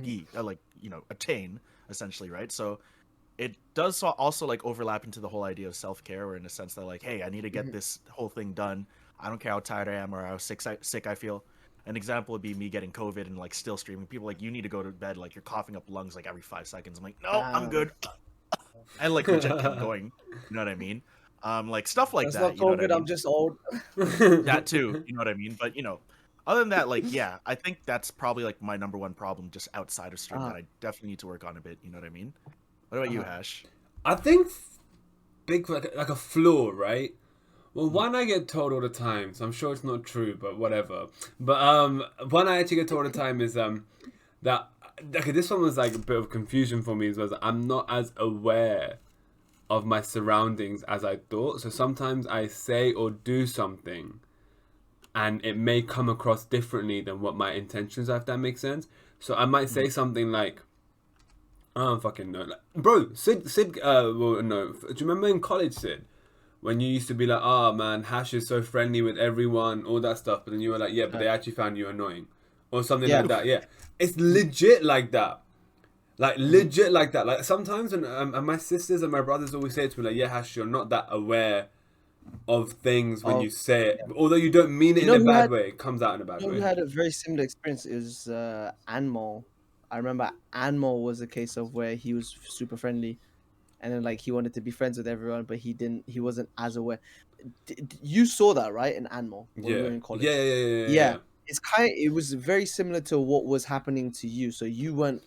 be, attain, essentially, right? So it does also like overlap into the whole idea of self-care, or in a sense that like, hey, I need to get this whole thing done. I don't care how tired I am or how sick I feel. An example would be me getting COVID and like still streaming. People like, you need to go to bed, like you're coughing up lungs like every 5 seconds. I'm like, no, I'm good. And like legit kept going. You know what I mean? Like stuff like That's that. not You know what I COVID, mean? I'm just old. That too. You know what I mean? But other than that, like, yeah, I think that's probably like my number one problem just outside of stream that I definitely need to work on a bit. You know what I mean? What about you, Hash? I think big like a flaw, right? Well, one I get told all the time, so I'm sure it's not true, but whatever. But one I actually get told all the time is that okay, this one was like a bit of confusion for me, was I'm not as aware of my surroundings as I thought. So sometimes I say or do something and it may come across differently than what my intentions are, if that makes sense. So I might say something like, I don't fucking know. Like, bro, Sid, well, no. Do you remember in college, Sid? When you used to be like, oh man, Hash is so friendly with everyone, all that stuff. But then you were like, yeah, but they actually found you annoying. Or something like that, yeah. It's legit like that. Like, legit like that. Like, sometimes, and my sisters and my brothers always say to me, like, yeah, Hash, you're not that aware of things when you say it. Although you don't mean it in a bad way, it comes out in a bad way. We had a very similar experience. It was Anmol. I remember Anmol was a case of where he was super friendly, and then like he wanted to be friends with everyone, but he wasn't as aware. You saw that, right, in Anmol when we were in college? Yeah. It was very similar to what was happening to you. So you weren't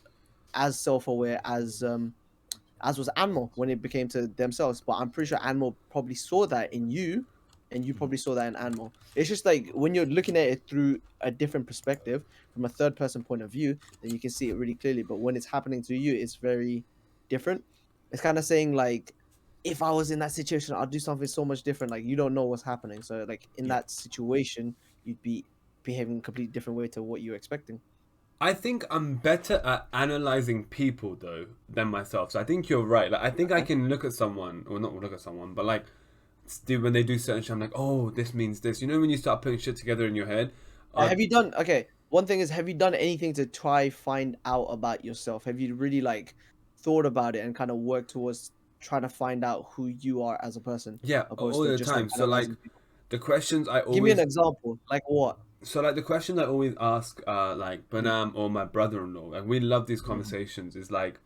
as self-aware as was Anmol when it became to themselves. But I'm pretty sure Anmol probably saw that in you, and you probably saw that in Anmol. It's just like when you're looking at it through a different perspective, from a third-person point of view, then you can see it really clearly. But when it's happening to you, it's very different. It's kind of saying like, if I was in that situation, I'd do something so much different. Like you don't know what's happening, so like in that situation, you'd be behaving a completely different way to what you're expecting. I think I'm better at analyzing people though than myself. So I think you're right. Like I think I can look at someone, or not look at someone, but like when they do certain shit, I'm like, oh, this means this. You know, when you start putting shit together in your head. Have you done one thing is, have you done anything to try find out about yourself? Have you really like thought about it and kind of worked towards trying to find out who you are as a person? Yeah, all the time. So like the questions I always give me an example. Like what? So like the questions I always ask like Banam or my brother-in-law, like we love these conversations, is like,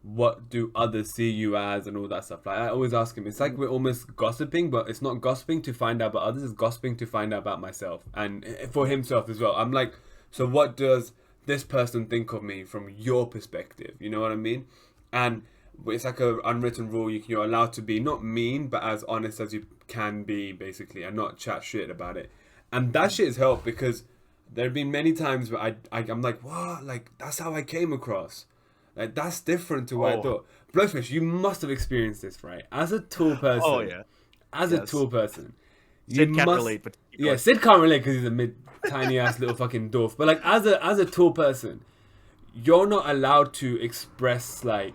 what do others see you as and all that stuff. Like I always ask him, it's like we're almost gossiping, but it's not gossiping to find out about others, it's gossiping to find out about myself and for himself as well. I'm like, so what does this person think of me from your perspective? You know what I mean? And it's like a unwritten rule. You're allowed to be not mean, but as honest as you can be, basically, and not chat shit about it. And that shit has helped because there have been many times where I'm like, what? Like, that's how I came across. Like, that's different to what I thought. Blowfish, you must have experienced this, right? As a tall person. Oh yeah. As a tall person. Sid can't relate, but yeah, Sid can't relate because he's a tiny ass little fucking dwarf. But like, as a tall person, you're not allowed to express like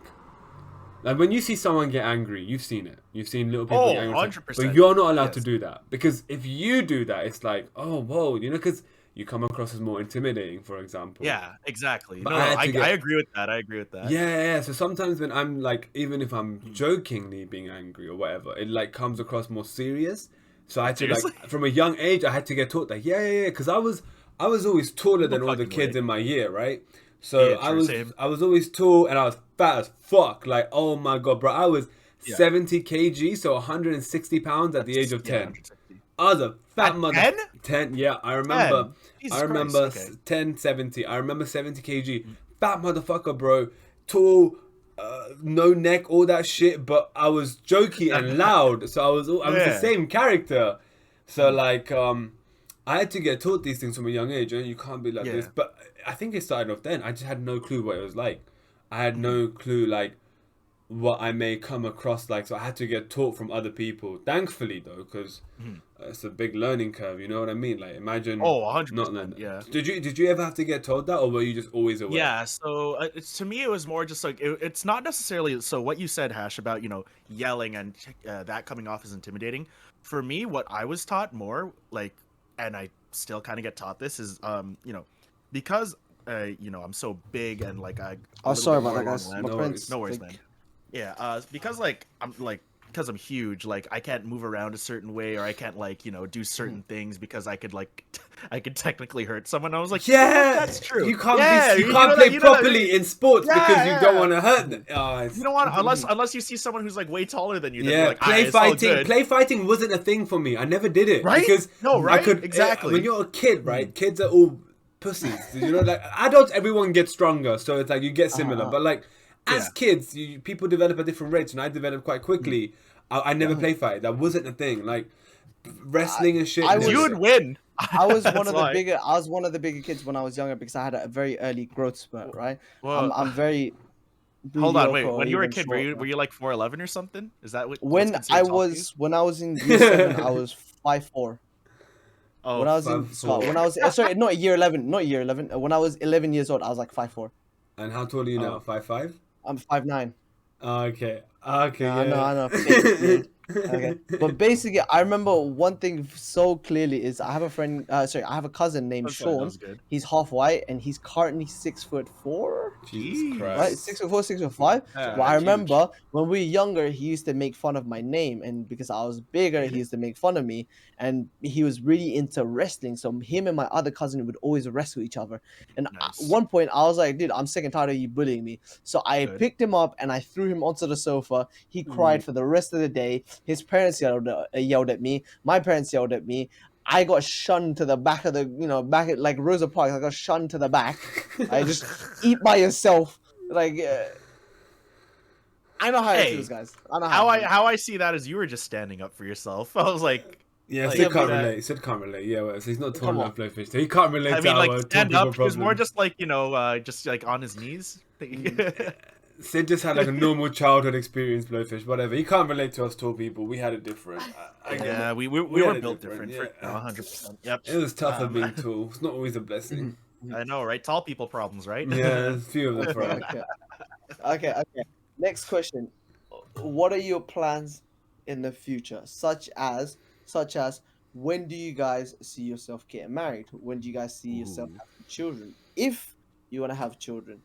when you see someone get angry, you've seen it. You've seen little people get angry. 100%. But you're not allowed to do that because if you do that, it's like, oh, whoa, you know, because you come across as more intimidating, for example. Yeah, exactly. But No, I agree with that. I agree with that. Yeah. So sometimes when I'm like, even if I'm jokingly being angry or whatever, it like comes across more serious. So I had to like, from a young age, I had to get taught that, yeah, because I was always taller than all the kids in my year, right? So I was always tall and I was fat as fuck. Like, oh my god, bro, I was 70 kg, so 160 pounds at the age of 10. I was a fat mother. 10? Yeah, I remember. 10, 70. I remember 70 kg. Fat motherfucker, bro. Tall, no neck, all that shit. But I was jokey and loud, so I was the same character. So like, I had to get taught these things from a young age, and you can't be like this. But I think it started off then. I just had no clue what it was like. I had no clue like what I may come across like, so I had to get taught from other people. Thankfully, though, because it's a big learning curve. You know what I mean? Like, imagine 100%, not learning. Yeah. Did you ever have to get told that, or were you just always aware? Yeah. So to me, it was more just like it's not necessarily. So what you said, Hash, about yelling and that coming off as intimidating. For me, what I was taught more like, and I still kind of get taught this is because I'm so big and like sorry about that, guys. No worries, man. Yeah, because because I'm huge, like I can't move around a certain way, or I can't do certain things because I could I could technically hurt someone. I was like, yeah, that's true. You can't play properly in sports because you don't want to hurt them. You don't want unless you see someone who's like way taller than you. Yeah, like, play fighting wasn't a thing for me. I never did it, right? Because exactly. When you're a kid, right? Kids are all pussies. Like adults, everyone gets stronger, so it's like you get similar. But like as kids, people develop at different rates, and I developed quite quickly. I never play fight. That wasn't a thing. Like wrestling and shit. You would win. I was one of the bigger kids when I was younger because I had a very early growth spurt. Right. Well, I'm very. Hold on, wait. When you were a kid, were you like 4'11" or something? Is that what? When I was in year 7, I was 5'4". Oh, when I was sorry, not year 11. When I was 11 years old, I was like 5'4". And how tall are you now? 5'5"? I'm 5'9". Okay. I know. Okay, but basically, I remember one thing so clearly is I have a friend. I have a cousin named Sean. He's half white and he's currently 6'4". Jesus Christ! Right, 6'4", 6'5". But I remember when we were younger, he used to make fun of my name, and because I was bigger, he used to make fun of me. And he was really into wrestling, so him and my other cousin would always wrestle each other. And at one point, I was like, "Dude, I'm sick and tired of you bullying me." So I picked him up and I threw him onto the sofa. He cried for the rest of the day. His parents yelled at me. My parents yelled at me. I got shunned to the back of the, back at like Rosa Parks. I got shunned to the back. I just eat by yourself. Like, I know how it feels, guys. I know how I see that is you were just standing up for yourself. I was like, yeah, Sid can't relate. Sid can't relate. Yeah, well, so he's not tall enough, Blowfish. So he can't relate. I mean, like stand up. He was more just like just like on his knees. Sid just had like a normal childhood experience, Blowfish, whatever. He can't relate to us tall people. We had it different. We were built different. 100%. Yep. It was tougher being tall. It's not always a blessing. I know, right? Tall people problems, right? Yeah, there's a few of them for us. Okay. Next question. What are your plans in the future? Such as when do you guys see yourself getting married? When do you guys see yourself having children? If you want to have children.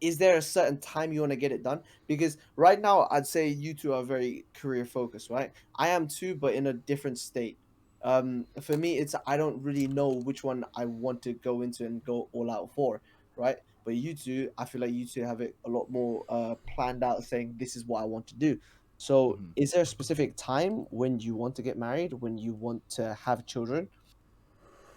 Is there a certain time you want to get it done? Because right now, I'd say you two are very career focused, right? I am too, but in a different state. For me, I don't really know which one I want to go into and go all out for, right? But you two, I feel like you two have it a lot more planned out, saying this is what I want to do. So, is there a specific time when you want to get married, when you want to have children?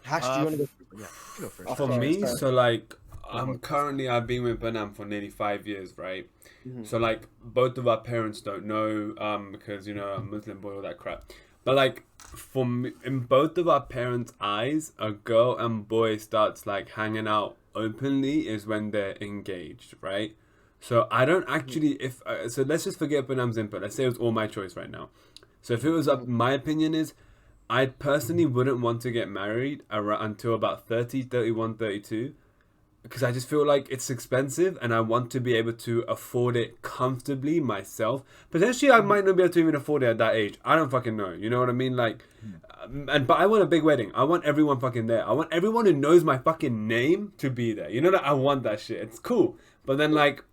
Hash, do you want to go? Yeah, you go first. For me, so like, I've been with Banam for nearly 5 years, right? Mhm. So like both of our parents don't know, because I'm Muslim boy, all that crap. But like for me, in both of our parents' eyes, a girl and boy starts like hanging out openly is when they're engaged, right? So I don't actually, if so, let's just forget Banam's input. Let's say it was all my choice right now. So if it was up, my opinion is, I personally wouldn't want to get married until about 30, 31, 32, because I just feel like it's expensive and I want to be able to afford it comfortably myself. Potentially, I might not be able to even afford it at that age. I don't fucking know. You know what I mean? Like, but I want a big wedding. I want everyone fucking there. I want everyone who knows my fucking name to be there. You know that I want that shit. It's cool. But then like,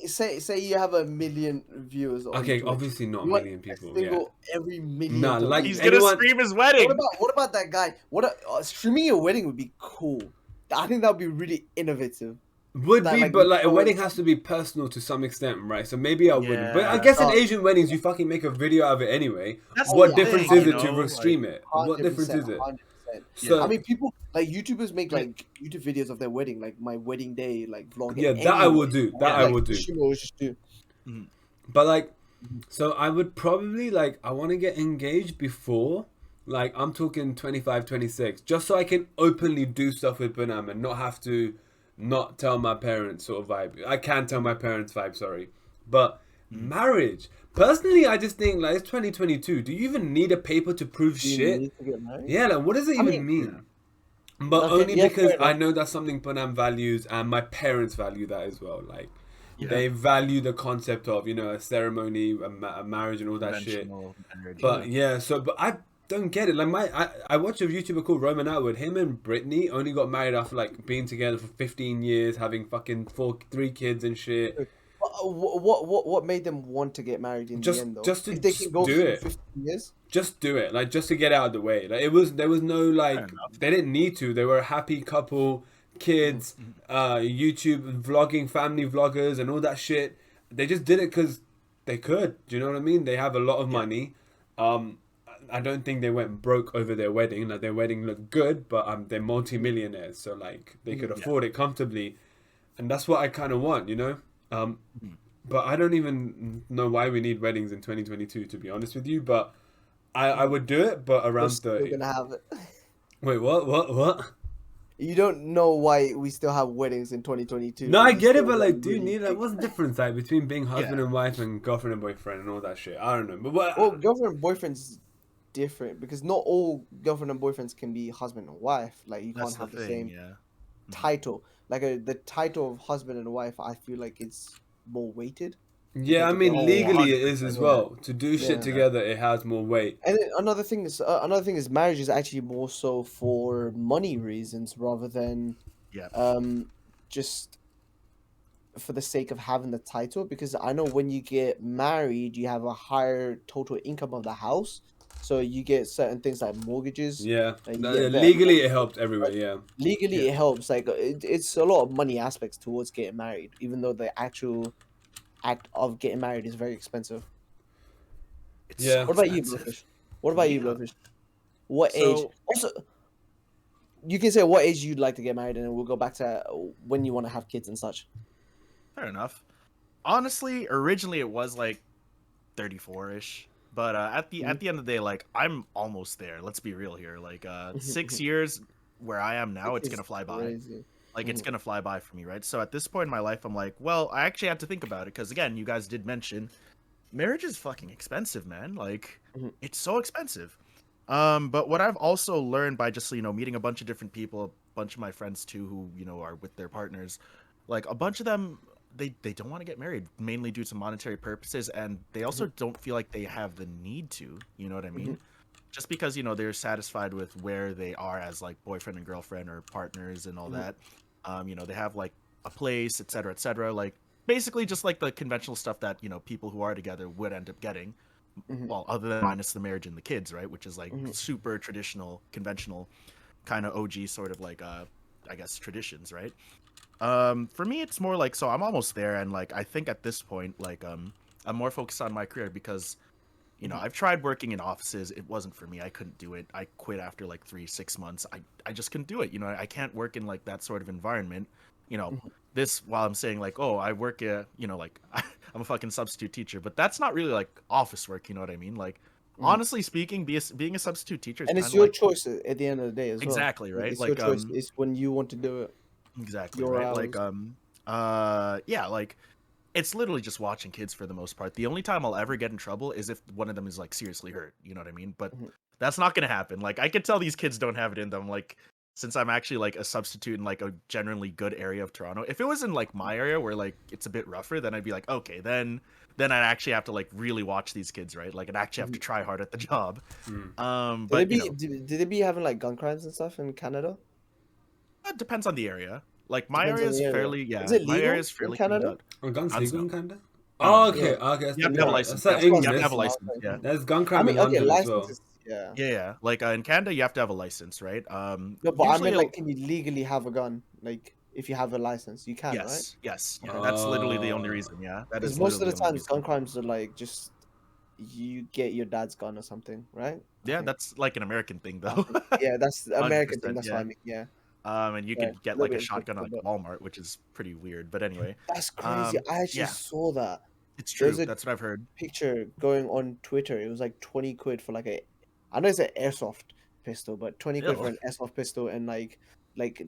Say you have 1 million viewers on okay, Twitch. obviously not a You want million people. a single every million. Nah, to like be He's there. gonna anyone. stream his wedding. What about that guy? Streaming your wedding would be cool. I think that would be really innovative. Would That, be, like, but like a no wedding one- has to be personal to some extent, right? So maybe I wouldn't. But I Yeah. guess in Oh. Asian weddings, you fucking make a video out of it anyway. That's What the difference thing, is you it to know, stream it? What difference 100%, is it? 100%. So I mean, people like YouTubers make like YouTube videos of their wedding, like my wedding day, like vlog. yeah, that I will do. That Yeah. I will do. Streamers just do. But like, so I would probably like, I want to get engaged before, like I'm talking 25, 26, just so I can openly do stuff with Banam and not have to not tell my parents sort of vibe. I can tell my parents vibe, sorry. But marriage, personally, I just think like it's 2022. Do you even need a paper to prove Do you shit? need to get married? Yeah, like what does it even mean? But Okay, only yeah, because fair I enough. know that's something Panam values and my parents value that as well. Like Yeah. they value the concept of, a ceremony, a marriage and all that shit. Conventional marriage, But yeah, but I don't get it. Like I watch a YouTuber called Roman Atwood. Him and Brittany only got married after like being together for 15 years, having fucking 3 kids and shit. What made them want to get married in the end though? Just to If they can go do through it. 15 years. Just do it, like just to get out of the way. Like there was no like, enough. they didn't need to. They were a happy couple, kids, YouTube vlogging, family vloggers, and all that shit. They just did it because they could. Do you know what I mean? They have a lot of money. I don't think they went broke over their wedding. Like their wedding looked good, but they're multi-millionaires, so like they could afford it comfortably, and that's what I kind of want, But I don't even know why we need weddings in 2022, to be honest with you. But I would do it, but around We're still 30. gonna have it. Wait, what? You don't know why we still have weddings in 2022. No, I We get it, still but like, got dude, really what's the difference like between being husband Yeah. and wife and girlfriend and boyfriend and all that shit? I don't know, but what? Well, girlfriend and boyfriend's different because not all girlfriend and boyfriends can be husband and wife. Like you That's can't the have the thing, same yeah. title. Like the title of husband and wife, I feel like it's more weighted. Yeah, I Oh, mean, legally it is as 100%, well. To do Yeah. shit together, it has more weight. And then another thing is marriage is actually more so for money reasons rather than Yeah. just for the sake of having the title, because I know when you get married you have a higher total income of the house, so you get certain things like mortgages. Yeah, Like, No, yeah, yeah, better legally it mortgage, helped everywhere. Yeah, legally it helps. Like it's a lot of money aspects towards getting married, even though the actual act of getting married is very expensive. It's Yeah. so What about you, expensive. Blowfish? What about you, Yeah. Blowfish? What age? So- Also, you can say what age you'd like to get married, and then we'll go back to when you want to have kids and such. Fair enough. Honestly, originally it was like 34-ish, but at the end of the day, like I'm almost there. Let's be real here. Like 6 years where I am now, it's Which gonna is fly by. crazy. Like it's gonna fly by for me, right? So at this point in my life, I'm like, well, I actually have to think about it because again, you guys did mention marriage is fucking expensive, man. Like Mhm. it's so expensive. But what I've also learned by just meeting a bunch of different people, a bunch of my friends too, who are with their partners, like a bunch of them, they don't want to get married mainly due to monetary purposes, and they also don't feel like they have the need to. You know what I mean? Just because they're satisfied with where they are as like boyfriend and girlfriend or partners and all that. They have like a place, etc., etc. Like basically just like the conventional stuff that people who are together would end up getting. Well, other than minus the marriage and the kids, right? Which is like super traditional, conventional, kind of OG sort of like I guess traditions, right? For me, it's more like, so I'm almost there, and like I think at this point, like I'm more focused on my career because I've tried working in offices. It wasn't for me. I couldn't do it. I quit after like 3-6 months. I just couldn't do it. I can't work in like that sort of environment. you know, Mhm. this while I'm saying like, oh, I work like I'm a fucking substitute teacher, but that's not really like office work, you know what I mean? Like, Mhm. honestly speaking, being a substitute teacher is And kind it's of your like choice at the end of the day as well. exactly Like, right, it's your like choice. It's when you want to do it. exactly Your right, like hours. yeah, like it's literally just watching kids for the most part. The only time I'll ever get in trouble is if one of them is like seriously hurt, you know what I mean? But Mhm. that's not gonna happen. Like I can tell these kids don't have it in them. Like since I'm actually like a substitute in like a generally good area of Toronto. If it was in like my area where like it's a bit rougher, then I'd be like, okay, then I'd actually have to like really watch these kids, right? Like I'd actually have to Mhm. try hard at the job. Mm. Did they But you be know, did they be having like gun crimes and stuff in Canada? it depends on the area. Like my Depends area on is the area. fairly, Is yeah, it my area legal is in fairly clean Canada? cut. Are guns Guns legal no. in Canada? No, Oh, no. Yeah. okay. Okay, You have to have a license. that's like That's what You have to have English. a I'm license. Yeah. saying. There's gun I crime in mean, okay, London as license well. is yeah. Yeah. Like in Canada, you have to have a license, right? No, but I Usually, meant like, can you legally have a gun? Like, if you have a license, you can, right? yes, yeah. Okay. That's literally the only Oh, reason. Yeah, that Because is most of literally the the only times, gun reason. crimes are like just you get your dad's gun or something, right? I Yeah, think. that's like an American thing, I though. think. Yeah, that's the American thing. 100%. That's what Yeah. I mean. Yeah. And you Right. could A get little like a bit shotgun at insensitive, like but Walmart, which is pretty weird. But anyway, that's crazy. I actually yeah, saw that. it's There was true. a That's what I've heard. picture going on Twitter. It was like 20 quid for like a, I know it's an airsoft pistol, but 20 quid for Still, an airsoft pistol and like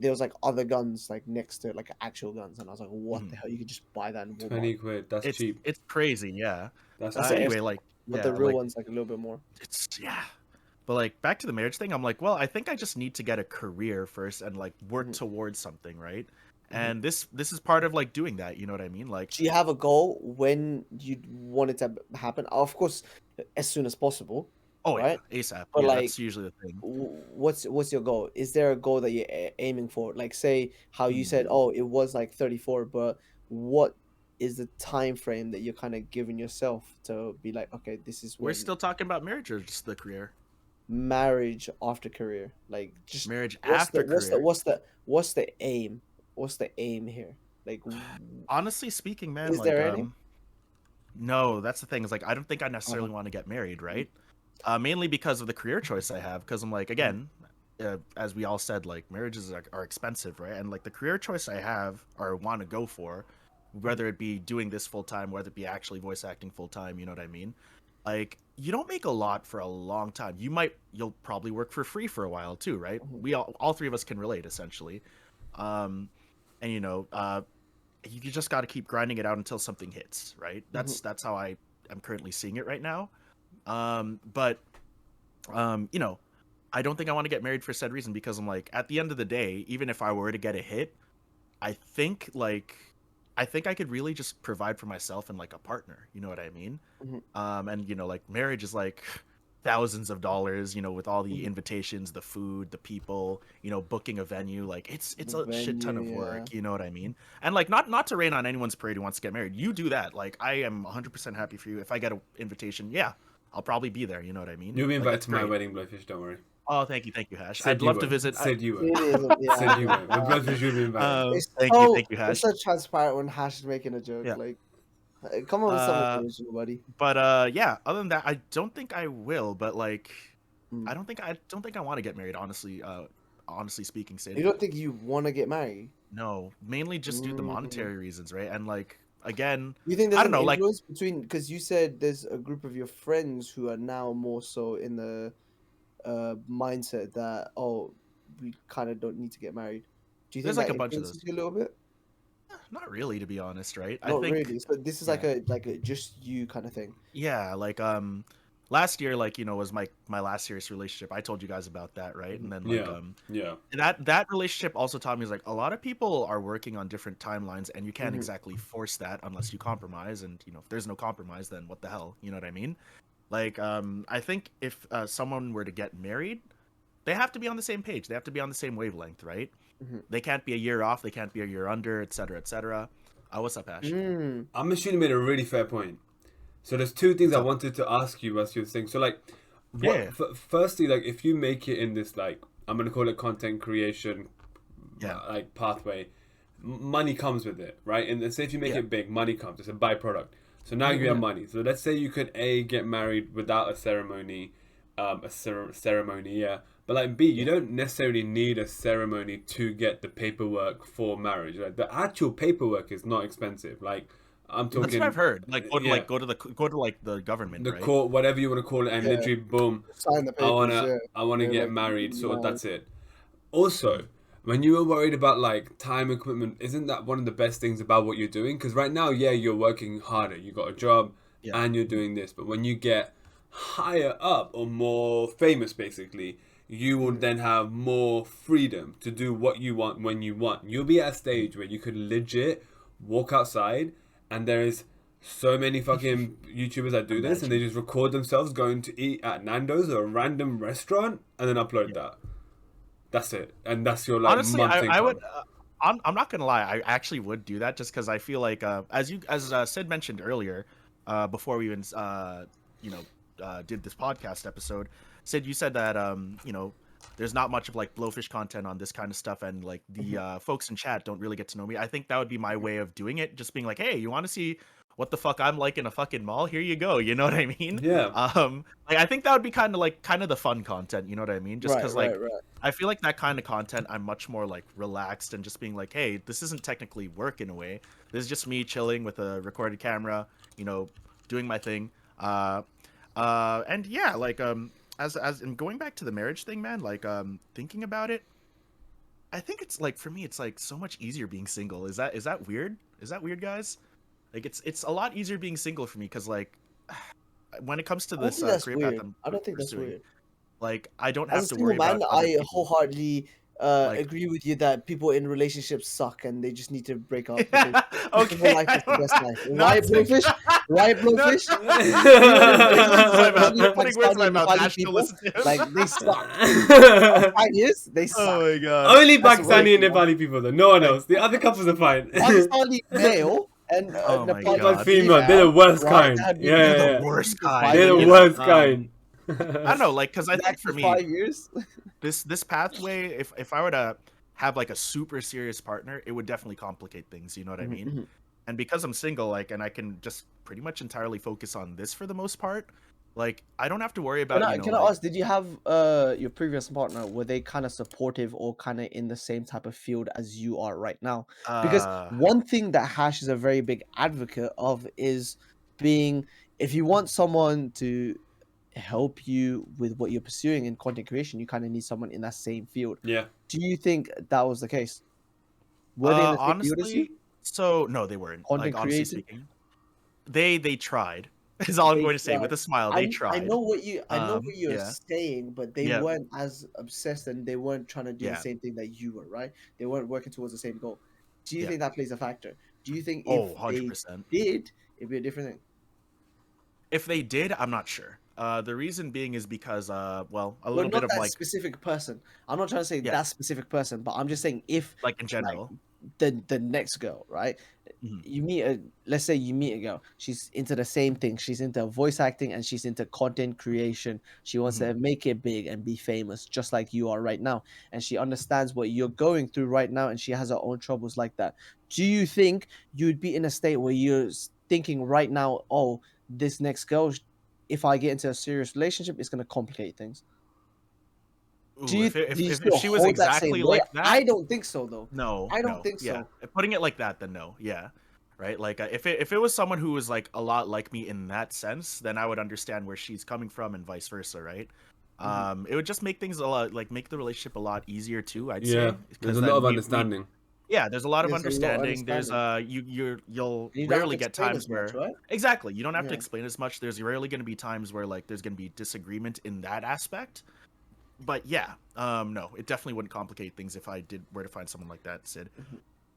there was like other guns like next to it, like actual guns, and I was like, what the Mhm. hell? You could just buy that in Walmart. 20 quid. That's it's cheap. it's crazy. Yeah. That's That's the cheap. Anyway, airsoft, like but the yeah, real like one's like a little bit more. it's yeah. But like back to the marriage thing, I'm like, well, I think I just need to get a career first and like work Mhm, towards something, right? mhm. And this is part of like doing that, you know what I mean? Like, Do you have a goal when you want it to happen? Of course, as soon as possible, oh yeah, right? ASAP. But Yeah, like, that's usually the thing. what's your goal? Is there a goal that you're aiming for? Like, say how you said, Hmm. oh, it was like 34, but what is the time frame that you're kind of giving yourself to be like, okay, this is We're when still talking about marriage or just the career? marriage after career? Like, just Marriage what's the after career. what's the aim? What's the aim here? Like, Honestly speaking, man, is like there any? no, that's the thing. Is like I don't think I Uh-huh. necessarily want to get married, right? Mainly because of the career choice I have. Because I'm like, Mhm, again, as we all said, like marriages are expensive, right? And like the career choice I have or want to go for, mhm, whether it be doing this full time, whether it be actually voice acting full time, you know what I mean? Like you don't make a lot for a long time. You'll probably work for free for a while too, right? mhm, We all three of us can relate essentially. Um, and you just got to keep grinding it out until something hits, right? mhm, That's how I am currently seeing it right now. But you know, I don't think I want to get married for said reason because I'm like, at the end of the day, even if I were to get a hit, I think like I think I could really just provide for myself and like a partner. You know what I mean? mhm, And like marriage is like thousands of dollars. With all the mhm. invitations, the food, the people. Booking a venue. Like it's The a shit ton venue, of yeah. work. You know what I mean? And like not to rain on anyone's parade who wants to get married. You do that. Like I am 100% happy for you. If I get an invitation, yeah, I'll probably be there. You know what I mean? You'll be Like invited it's to my great. wedding, Blowfish. Don't worry. Oh, thank you, Hash. Said I'd you love to won't. visit. Said you won't. It is, yeah. Said you won't. But Blowfish will be invited. It's Thank you, it's Hash. so transparent when Hash is making a joke. Yeah. Like, come up with something Uh, original, buddy. but yeah. Other than that, I don't think I will. But like, Mm. I don't think I want to get married. Honestly, honestly speaking, You Sid. don't think you want to get married? No, mainly just due to the Mm. monetary reasons, right? And like again, You think I there's don't an know. Like, influence between because you said there's a group of your friends who are now more so in the mindset that oh we kind of don't need to get married. Do you there's think like that a bunch of influences those. you a little bit? Not really, to be honest, right? I Not think, really. So this is yeah. like a just you kind of thing. Yeah, like last year, like was my last serious relationship. I told you guys about that, right? Mhm, And then like Yeah. Yeah. that relationship also taught me is like a lot of people are working on different timelines and you can't mhm, exactly force that unless you compromise, and if there's no compromise, then what the hell, you know what I mean? Like I think if someone were to get married, they have to be on the same page. They have to be on the same wavelength, right? mhm. They can't be a year off, they can't be a year under, etc., etc. What's up, Ash? Mm. I'm assuming you made a really fair point. So there's two things What's I up? wanted to ask you as you were saying. So like, Yeah, firstly, like if you make it in this like I'm gonna call it content creation, yeah, like pathway, money comes with it, right? And say if you make yeah, it big, money comes. It's a byproduct. So now Mhm, you have yeah, money. So let's say you could get married without a ceremony, ceremony, yeah. But like B, you don't necessarily need a ceremony to get the paperwork for marriage. Like the actual paperwork is not expensive. Like I'm That's what I've talking, heard. Like yeah, go to like the government, the right? court, whatever you want to call it, and Yeah. literally boom, Sign the papers. Yeah. I wanna Yeah, get like, married. So no. that's it. Also, when you were worried about like time and commitment, isn't that one of the best things about what you're doing? Because right now, yeah, you're working harder. You got a job Yeah. and you're doing this. But when you get higher up or more famous, basically, you will then have more freedom to do what you want when you want. You'll be at a stage where you could legit walk outside and there is so many fucking YouTubers that do this and they just record themselves going to eat at Nando's or a random restaurant and then upload that. That's it, and that's your like Honestly, month I income. would. I'm not gonna lie. I actually would do that just because I feel like, as Sid mentioned earlier, before we even did this podcast episode, Sid, you said that there's not much of like blowfish content on this kind of stuff, and like the folks in chat don't really get to know me. I think that would be my way of doing it, just being like, hey, you want to see what the fuck I'm like in a fucking mall? Here you go. You know what I mean? Yeah. Like I think that would be kind of the fun content. You know what I mean? Just because right. I feel like that kind of content, I'm much more like relaxed and just being like, hey, this isn't technically work in a way. This is just me chilling with a recorded camera, doing my thing. And yeah, like as and going back to the marriage thing, man, like thinking about it, I think it's like for me, it's like so much easier being single. Is that weird? Is that weird, guys? Like it's a lot easier being single for me because like when it comes to this career path I don't think that's pursuing, weird. like I don't As have a to single worry man, about other I people. wholeheartedly Like- agree with you that people in relationships suck and they just need to break up. Okay, Single life is the best life. not Right, to- Blowfish? Right, Blowfish? Putting words in my mouth. Ash, don't listen to him. Like, they suck. 5 years, they suck. Oh my god. Only That's Pakistani and way too Nepali people though. No one else. The other couples are fine. Pakistani male and Oh my Nepali God. female, they're the worst right, kind. that'd be Yeah, They're yeah, the worst Five kind. they're the You know, worst kind. I don't know, like, because I think for me, 5 years. this pathway, if I were to have like a super serious partner, it would definitely complicate things. You know what I mean? Mhm. And because I'm single, like, and I can just pretty much entirely focus on this for the most part, like, I don't have to worry about. Can I like- ask? Did you have your previous partner? Were they kind of supportive or kind of in the same type of field as you are right now? Because one thing that Hash is a very big advocate of is being, if you want someone to help you with what you're pursuing in content creation, you kind of need someone in that same field. Yeah. Do you think that was the case? Were they in the same field as you? honestly, so no, they weren't. Content Like, honestly creating? speaking, they tried. Is all I'm They going to say with tried. a smile. They tried. I know what you're yeah. saying, but they Yeah. weren't as obsessed and they weren't trying to do Yeah. the same thing that you were, right? They weren't working towards the same goal. Do you Yeah. think that plays a factor? Do you think Oh, if 100%. they did, it'd be a different thing? If they did, I'm not sure. The reason being is because, well, a Well, little not bit of that like specific person. I'm not trying to say Yeah. that specific person, but I'm just saying if in general. the next girl, right? Mhm. You meet a, let's say you meet a girl, she's into the same thing, she's into voice acting and she's into content creation, she wants to make it big and be famous just like you are right now, and she understands what you're going through right now and she has her own troubles like that. Do you think you'd be in a state where you're thinking right now, oh, this next girl, if I get into a serious relationship, it's going to complicate things? Ooh, Do you, if do you if still she was hold that same exactly way? like that, I don't think so though. no, I don't no, think yeah. so. Putting it like that, then no, yeah, right. Like if it was someone who was like a lot like me in that sense, then I would understand where she's coming from and vice versa, right? It would just make things a lot, like make the relationship a lot easier too. I'd Yeah. say There's a then lot of we- understanding. yeah, there's a lot of There's a lot of understanding. There's you'll You don't have rarely to get explain times as much, where right? exactly you don't have to Yeah. explain as much. There's rarely going to be times where like there's going to be disagreement in that aspect. But yeah, no, it definitely wouldn't complicate things if I were to find someone like that, Sid.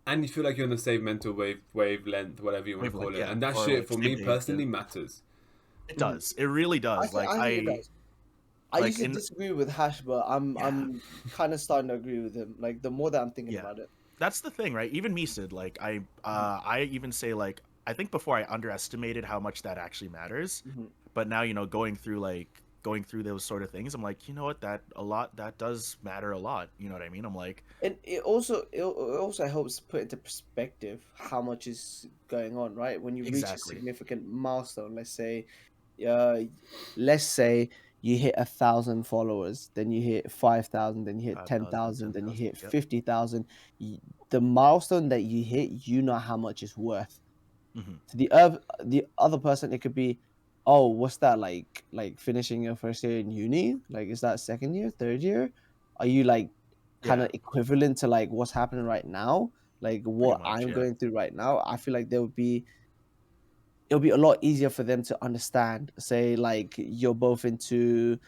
And you feel like you're on the same mental wavelength, whatever you want to call Wavelength, it. yeah. And that Or, shit like, for same me page, personally yeah. matters. It does. It really does. I think it does. I like, used to in- disagree with Hash, but I'm kind of starting to agree with him. Like the more that I'm thinking Yeah. about it. that's the thing, right? Even me, Sid. Like I even say like I think before I underestimated how much that actually matters. Mhm. But now going through those sort of things, I'm like, you know what, that does matter a lot. You know what I mean? I'm like, And it also helps put into perspective how much is going on, right? When you reach a Exactly. significant milestone, let's say you hit 1,000 followers, then you hit 5,000, then you hit 5,000, 10,000, then you hit 10,000, yep. 50,000. The milestone that you hit, you know how much it's worth. Mhm. To the other person, it could be, oh, what's that like finishing your first year in uni? Like, is that second year, third year? Are you like kind of Yeah. equivalent to like what's happening right now? Like what much, I'm yeah. going through right now? I feel like it'll be a lot easier for them to understand. Say like you're both into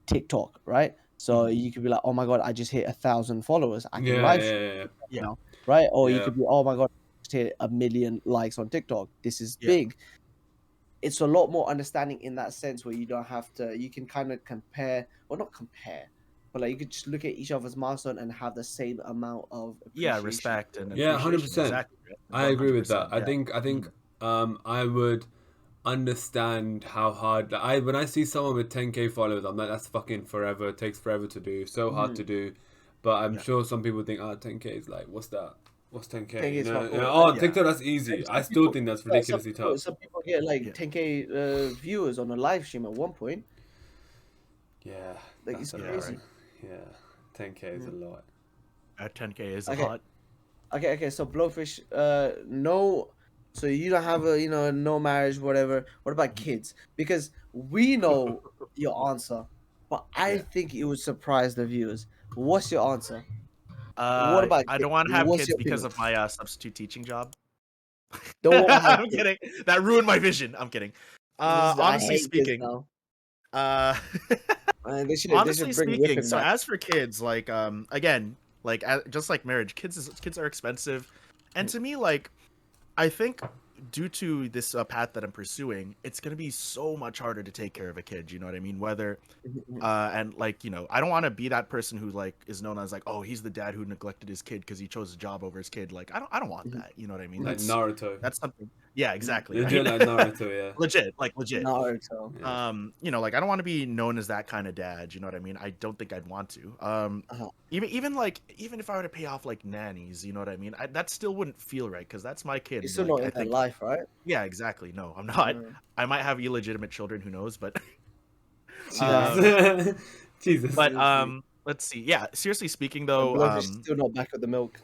TikTok, right? So you could be like, oh my god, I just hit 1,000 followers. I can Yeah, live yeah, stream yeah, TikTok Yeah. now, right? Or you yeah. could be, oh my god, I just hit 1 million likes on TikTok. This is Yeah. big. It's a lot more understanding in that sense where you don't have to. You can kind of compare, or not compare, but like you could just look at each other's milestone and have the same amount of Yeah, appreciation. respect and Yeah, appreciation. 100%. Exactly. I agree with that. 100%, I yeah. think I would understand how hard when I see someone with 10k followers, I'm like, that's fucking forever. It takes forever to do. So hard to do. But I'm Yeah. sure some people think, 10k is like, what's that? What's 10k? 10K You is know, fuck you know, all. oh, TikTok, that's easy. I still think that's ridiculously tough. Some people get like Yeah. 10K viewers on a live stream at one point. Yeah, Like, that's it's a crazy. lot. Yeah, 10k is a lot. At 10K is a Okay. lot. Okay, so Blowfish, no, so you don't have no marriage, whatever. What about kids? Because we know your answer, but I Yeah. think it would surprise the viewers. What's your answer? What about I kids? don't want to have What's kids your because opinion? of my substitute teaching job. Don't want to have I'm kids. kidding. That ruined my vision. I'm kidding. I Honestly hate kids speaking, now. uh, They should honestly bring speaking, Whipping so back. as for kids, like again, like just like marriage, kids are expensive, and to me, like I think due to this path that I'm pursuing, it's gonna be so much harder to take care of a kid. You know what I mean? Whether and like I don't want to be that person who like is known as like, oh, he's the dad who neglected his kid because he chose a job over his kid. Like I don't want that. You know what I mean? Like Naruto. That's something. Yeah, exactly. Legit right? like Naruto, yeah. legit. Naruto. Like I don't want to be known as that kind of dad. You know what I mean? I don't think I'd want to. Even if I were to pay off like nannies, you know what I mean? That still wouldn't feel right because that's my kid. You're still like, not in I that think, life, right? yeah, exactly. No, I'm not. I might have illegitimate children. Who knows? But Jesus. Jesus. but let's see. Yeah, seriously speaking though, Blowfish is still not back with the milk.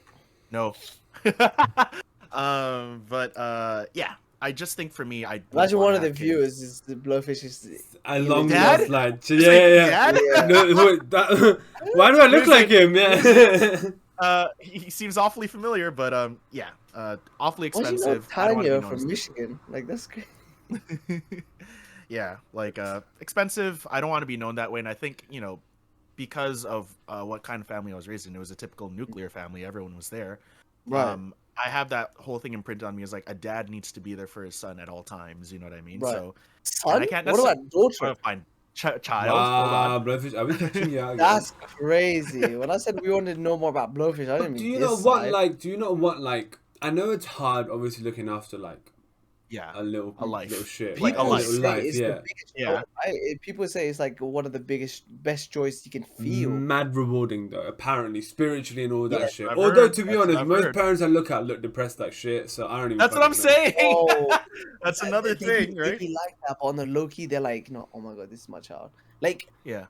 no. Yeah, I just think for me, I Imagine one of the viewers is the Blowfish is I long Dad? lost like It's like, yeah. Dad? No, wait, why do I look like him? Yeah. He seems awfully familiar, but yeah, awfully Why do you know expensive. I don't wanna be Tanya known from as- Michigan? Like that's great. Yeah, like expensive. I don't want to be known that way, and I think because of what kind of family I was raised in, it was a typical nuclear family. Everyone was there. Right. I have that whole thing imprinted on me as like a dad needs to be there for his son at all times. You know what I mean? Right. So Son? I can't What about daughter? fine. Child. Hold on. Blowfish, are we catching you out? That's crazy. When I said we wanted to know more about Blowfish, I didn't Do mean you this not want side. like? Do you not want like? I know it's hard, obviously looking after like Yeah, a little life. shit, Like a People life. say life, it's yeah. the biggest Yeah. joy, right? People say it's like one of the best joys you can feel. Mad rewarding though, apparently spiritually and all that Yeah, shit. I've Although heard. to be That's what honest, I've most heard. parents I look at look depressed like shit. So I don't even. That's what I'm fucking know. saying. Oh, That's another thing, They right? be like that, but on the low key, they're like, no, oh my god, this is my child. Yeah.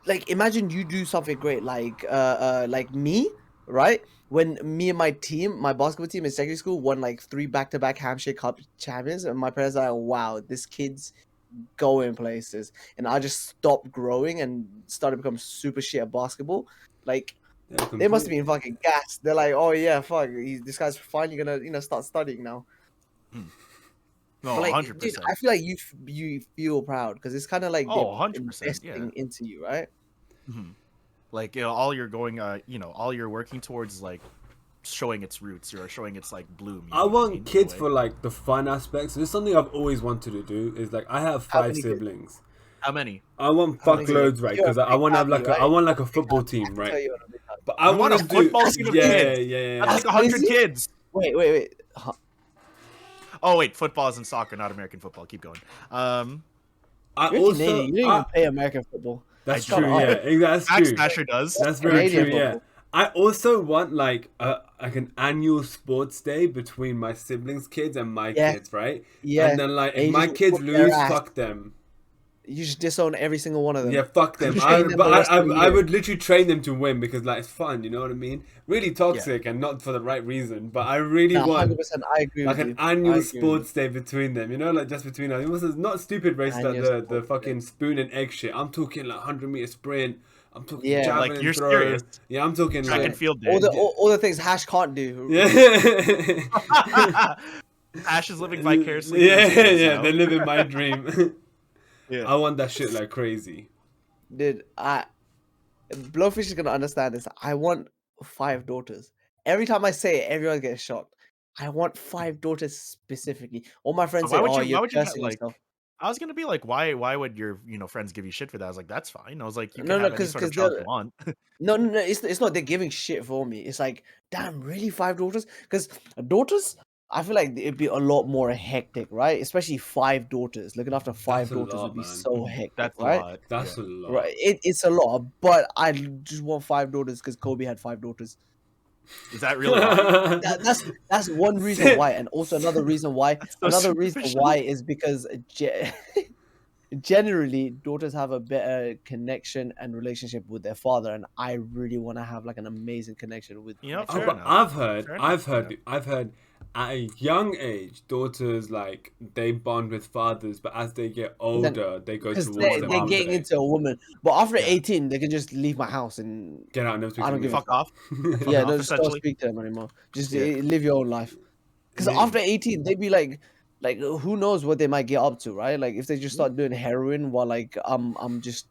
Like imagine you do something great, like me, right? When me and my team, my basketball team in secondary school, won like 3 back-to-back Hampshire Cup champions, and my parents are like, wow, this kid's going places, and I just stopped growing and started becoming super shit at basketball. Like Yeah, they must have completely. been fucking gassed. They're like, oh yeah, fuck, this guy's finally gonna start studying now. No, But like, 100%. dude, I feel like you feel proud because it's kind of like Oh, they're 100%, investing into you, right? Like all you're going, all you're working towards is like showing its roots or showing its like bloom. I want In a kids way. for like the fun aspects. This is something I've always wanted to do. Is like I have How 5 many kids? siblings. How many? I want How many fuckloads, kids? right? You're a Because I big want to have happy, like I right? want like a football I team, can right? tell you're a big happy. But I You want want a to do football team of yeah, kids? yeah. That's like That's 100 crazy. kids. Wait. Huh. Oh wait, football is in soccer, not American football. Keep going. I You're also Canadian. You don't even play American football. that's I true. don't. Yeah, that's Max true. Smasher does. That's very Canadian true. Yeah. football. I also want like an annual sports day between my siblings' kids and my Yeah. kids, right? Yeah. And then like And if you my just kids whoop their lose, ass. fuck them. You just disown every single one of them. Yeah, fuck them. Train them But the rest of the I year. would literally train them to win because like it's fun, you know what I mean? Really toxic and not for the right reason. But I really Nah, want 100%. I agree like with an you. I annual agree with you. sports day between them, you know, like just between us. It was not stupid race like Annual the sports day. fucking spoon and egg shit. I'm talking like 100-meter sprint. I'm talking Yeah. javelin Like, you're throw. serious. Yeah, I'm talking Track like and field All day. all the things Hash can't do. yeah. Ash is living vicariously. Yeah, through his kids, yeah, you they're know? living my dream. Yeah. I want that shit like crazy. Dude, Blowfish is gonna understand this. I want 5 daughters. Every time I say it, everyone gets shocked. I want 5 daughters specifically. All my friends Why say, would "Oh, you? you're Why would you not cursing like? yourself." I was gonna be like, why would your friends give you shit for that? I was like, that's fine. I was like, you can No, have any sort of child you want. no, no, no. It's not they're giving shit for me. It's like, damn, really 5 daughters? Because daughters, I feel like it'd be a lot more hectic, right? Especially 5 daughters. Looking after 5 a daughters lot, would be man. so hectic, That's a right? lot. That's Yeah. a lot. Right. It's a lot, but I just want 5 daughters because Kobe had 5 daughters. Is that really why? That's one reason why, and also another reason why. That's so Another reason superficial. why is because generally daughters have a better connection and relationship with their father, and I really want to have like an amazing connection with. You know, my fair But child. enough. I've heard at a young age, daughters like they bond with fathers, but as they get older, they go Because towards they're their getting moms. into a woman, but after Yeah. 18, they can just leave my house and Get out and never speak I to don't me give a Fuck off. yeah, off, no, just don't essentially. speak to them anymore. Just Yeah. live your own life. Because Yeah. after 18, they'd be like who knows what they might get up to, right? Like if they just start doing heroin while like I'm just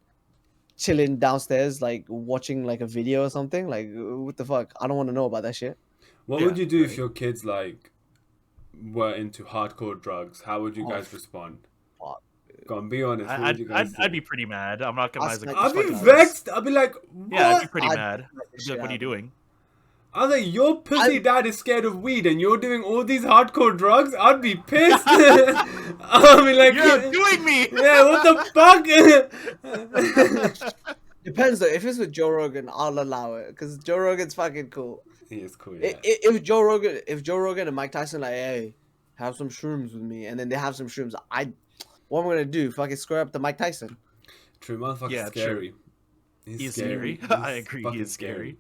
chilling downstairs, like watching like a video or something. Like what the fuck? I don't want to know about that shit. What Yeah, would you do if right. your kids like were into hardcore drugs? How would you Oh, guys respond? fuck. Go on, be honest. What would you guys I'd do? be pretty mad. I'm not gonna lie. I was like, I'd I'd "What be the fuck is vexed. I'd be like, what? Yeah, I'd be pretty I'd mad. let I'd this be like, shit what are you happen. doing? I was like, your pussy dad is scared of weed and you're doing all these hardcore drugs? I'd be pissed. I'd be like, You're outdoing me. yeah, what the fuck? Depends though. If it's with Joe Rogan, I'll allow it because Joe Rogan's fucking cool. He is cool, yeah. If Joe Rogan and Mike Tyson like, hey, have some shrooms with me, and then they have some shrooms, what am I gonna do? Fucking square up to Mike Tyson? True, motherfucker's Yeah, scary. He's scary. He's I agree, he fucking is scary.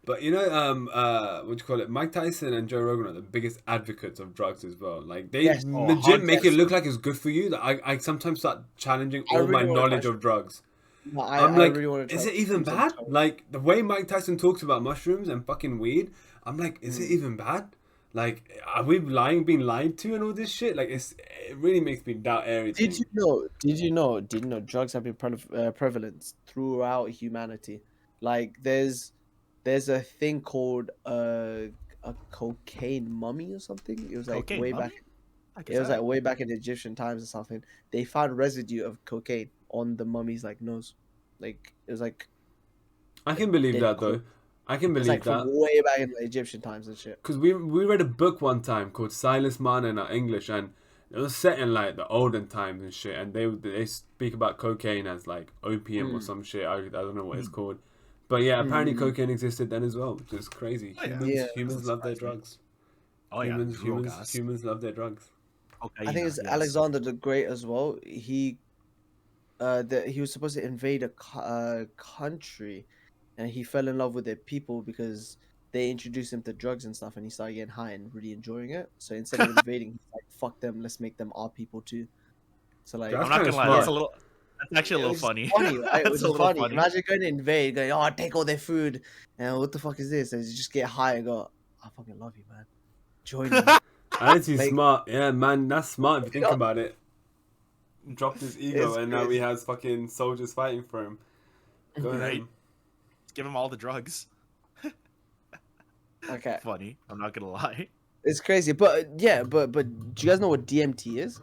But you know, what do you call it? Mike Tyson and Joe Rogan are the biggest advocates of drugs as well. Like they Yes. Oh, legit make it 100%. look like it's good for you. Like, I sometimes start challenging I all really my wanna knowledge try of drugs. No, I'm I like, really want to. is it even bad? Like the way Mike Tyson talks about mushrooms and fucking weed, I'm like, is it even bad? Like, are we being lied to and all this shit? Like, it really makes me doubt everything. Did you know drugs have been prevalent throughout humanity? Like there's a thing called a cocaine mummy or something. It was like Cocaine way mummy? back. Like, It was like way back in Egyptian times or something. They found residue of cocaine on the mummy's like nose. Like it was like I can believe They that could- though. I can it's believe like that. from way back in the Egyptian times and shit. Because we read a book one time called Silas Marner in our English, and it was set in like the olden times and shit, and they speak about cocaine as like opium or some shit. I don't know what it's called, but yeah, apparently cocaine existed then as well, which is crazy. Oh, yeah. Humans Yeah, love their that's crazy. drugs. Oh yeah, Humans love their drugs. I think it's Alexander the Great as well. He was supposed to invade a country, and he fell in love with their people because they introduced him to drugs and stuff, and he started getting high and really enjoying it. So instead of invading, he's like, "Fuck them, let's make them our people too." So like, That's I'm not kinda gonna lie. That's smart. That's actually a little It's funny. funny, right? That's Which a is little funny. funny. Imagine going to invade, going, "Oh, take all their food," and what the fuck is this? And you just get high and go, "I fucking love you, man. Join me." Actually, Like- smart. Yeah, man, that's smart if you think Yeah. about it. Dropped his ego, It's and now he crazy. has fucking soldiers fighting for him. Go ahead. Right. Give him all the drugs. Okay, Funny. I'm not gonna lie. it's crazy, but yeah, but do you guys know what DMT is?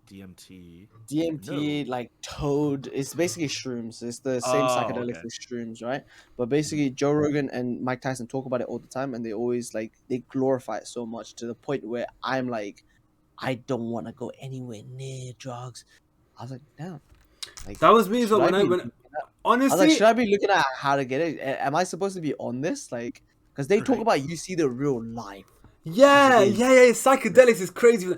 DMT. DMT, No. like toad, it's basically shrooms. It's the same Oh, psychedelics okay. as shrooms, right? But basically, Joe Rogan and Mike Tyson talk about it all the time, and they always like they glorify it so much to the point where I'm like, I don't want to go anywhere near drugs. I was like, damn. Like, That was me as well. should I When be I looking at- I was honestly, like, should I be looking at how to get it? Am I supposed to be on this? Like, because they talk Right. about you see the real life. yeah, It is. psychedelics is crazy.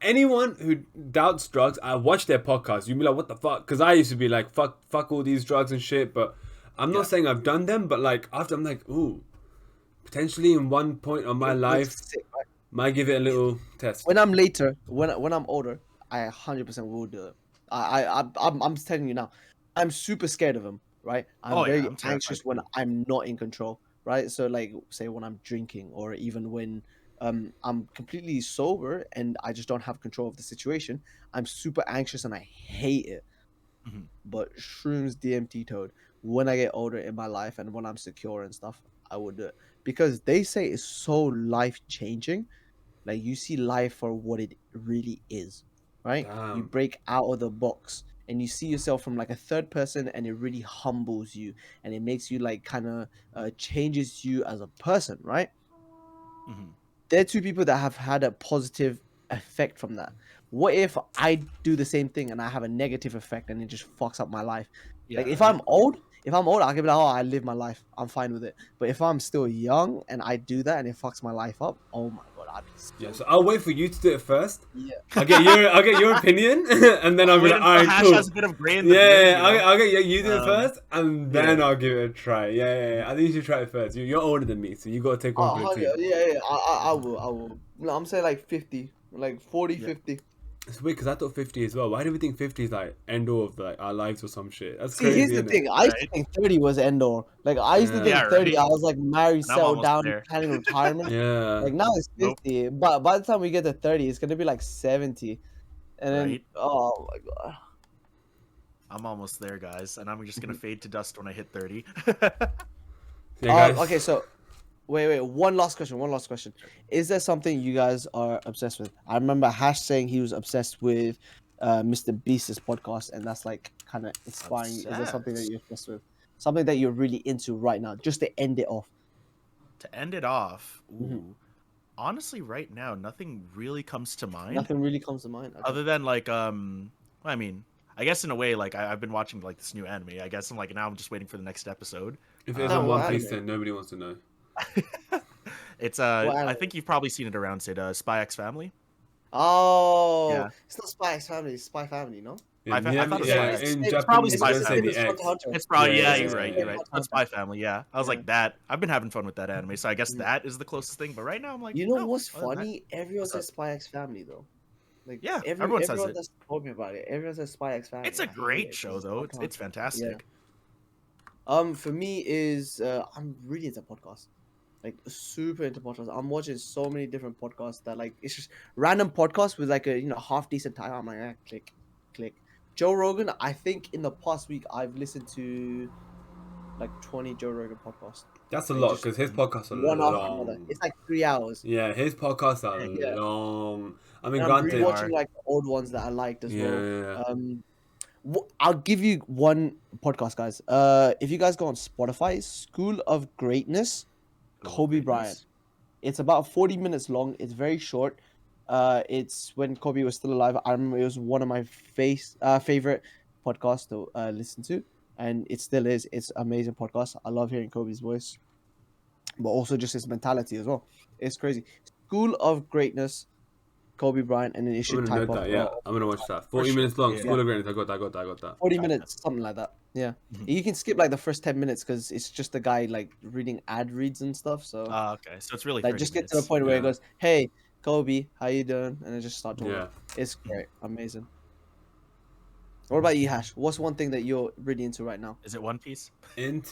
anyone who doubts drugs, I watch their podcast. You'd be like, what the fuck? Because I used to be like, fuck all these drugs and shit. But I'm not saying I've done them. But like after, I'm like, ooh, potentially in one point of my life, Sick, right? might give it a little test. When I'm later, when I'm older, I 100% will do it. I'm telling you now, I'm super scared of them, right? I'm very I'm terrified anxious when too. I'm not in control, right? So like, say when I'm drinking, or even when I'm completely sober and I just don't have control of the situation, I'm super anxious and I hate it. Mhm. But shrooms, DMT, toad, when I get older in my life and when I'm secure and stuff, I would do it because they say it's so life changing. Like you see life for what it really is, right? You Damn. break out of the box and you see yourself from like a third person, and it really humbles you and it makes you like kind of changes you as a person, right? Mhm. They're two people that have had a positive effect from that. What if I do the same thing and I have a negative effect and it just fucks up my life? Yeah, Like right. if I'm old, I can be like, oh, I live my life. I'm fine with it. But if I'm still young and I do that and it fucks my life up, oh my god, I'd be Yeah, so so I'll wait for you to do it first. yeah. I'll get your opinion, and then I'll be Wait like, until all right, Hash cool. has a bit of gray in the Yeah, beard. yeah, You know? I'll get you do it first, and then yeah. I'll give it a try. Yeah. I think you should try it first. You're older than me, so you gotta take one for the team. Yeah. I will. No, I'm saying like 50, like 40, Yeah. 50. It's weird because I thought 50 as well. Why do we think 50 is like end all of like our lives or some shit? That's See, here's crazy, the isn't it? thing. I used to Right. think 30 was end all. Like I used to Yeah. Yeah, think 30, right. I was like married, And I'm settled almost down, there. planning retirement. Yeah. Like now it's Nope. 50, but by the time we get to 30, it's gonna be like 70, and then Right. oh my god. I'm almost there, guys, and I'm just gonna fade to dust when I hit 30. Yeah, guys. Okay, so wait. One last question. Is there something you guys are obsessed with? I remember Hash saying he was obsessed with Mr. Beast's podcast, and that's like kind of inspiring you. Is there something that Obsessed. you're obsessed with? Something that you're really into right now, just to end it off. To end it off, Mhm. honestly, right now, nothing really comes to mind. Nothing really comes to mind. Okay. Other than like, I mean, I guess in a way, like I've been watching like this new anime. I guess I'm like now I'm just waiting for the next episode. If it No, isn't what One Piece, anime? then nobody wants to know. It's What I anime? think you've probably seen it around, say, Spy X Family. Oh, Yeah. it's not Spy X Family. It's Spy Family, no? I thought it was Yeah, Spy X. in It's probably Japanese, Spy they're gonna say Family. the X. It's probably Yeah, you're right. You're right. Hunter. It's Spy Family. Yeah, I was Yeah. like that. I've been having fun with that anime, so I guess Yeah. that is the closest thing. But right now, I'm like, You know no, what's other than that- funny? Everyone What's says up? Spy X Family though. Like Yeah, everyone says everyone it. that's told me about it. Everyone says Spy X Family. It's a I hate great it show 'cause though. Hunter x It's Hunter. fantastic. For me is I'm really into podcasts. Like super into podcasts. I'm watching so many different podcasts that like it's just random podcasts with like a half decent title. I'm like, click. Joe Rogan. I think in the past week I've listened to like 20 Joe Rogan podcasts. That's a Like lot just because his podcasts are one after another. long. It's like 3 hours. Yeah, his podcasts are Yeah. long. I mean, And I'm granted. rewatching like the old ones that I liked as well. Yeah. I'll give you one podcast, guys. If you guys go on Spotify, School of Greatness, Kobe Bryant. It's about 40 minutes long. It's very short. It's when Kobe was still alive. I remember it was one of my favorite podcasts to listen to, and it still is. It's amazing podcast. I love hearing Kobe's voice, but also just his mentality as well. It's crazy. School of Greatness, Kobe Bryant, and then you I'm should gonna type note up that. Yeah, I'm gonna watch that. 40 sure. minutes long. Yeah. School of Greatness. I got that. 40 Okay. minutes, something like that. Yeah. Mhm. You can skip like the first 10 minutes because it's just the guy like reading ad reads and stuff. So Okay, so it's really like 30 just get minutes. to the point where it Yeah. goes, "Hey, Kobe, how you doing?" and then just start talking. Yeah. It's great, amazing. What about you, Hash? What's one thing that you're really into right now? Is it One Piece? I mean,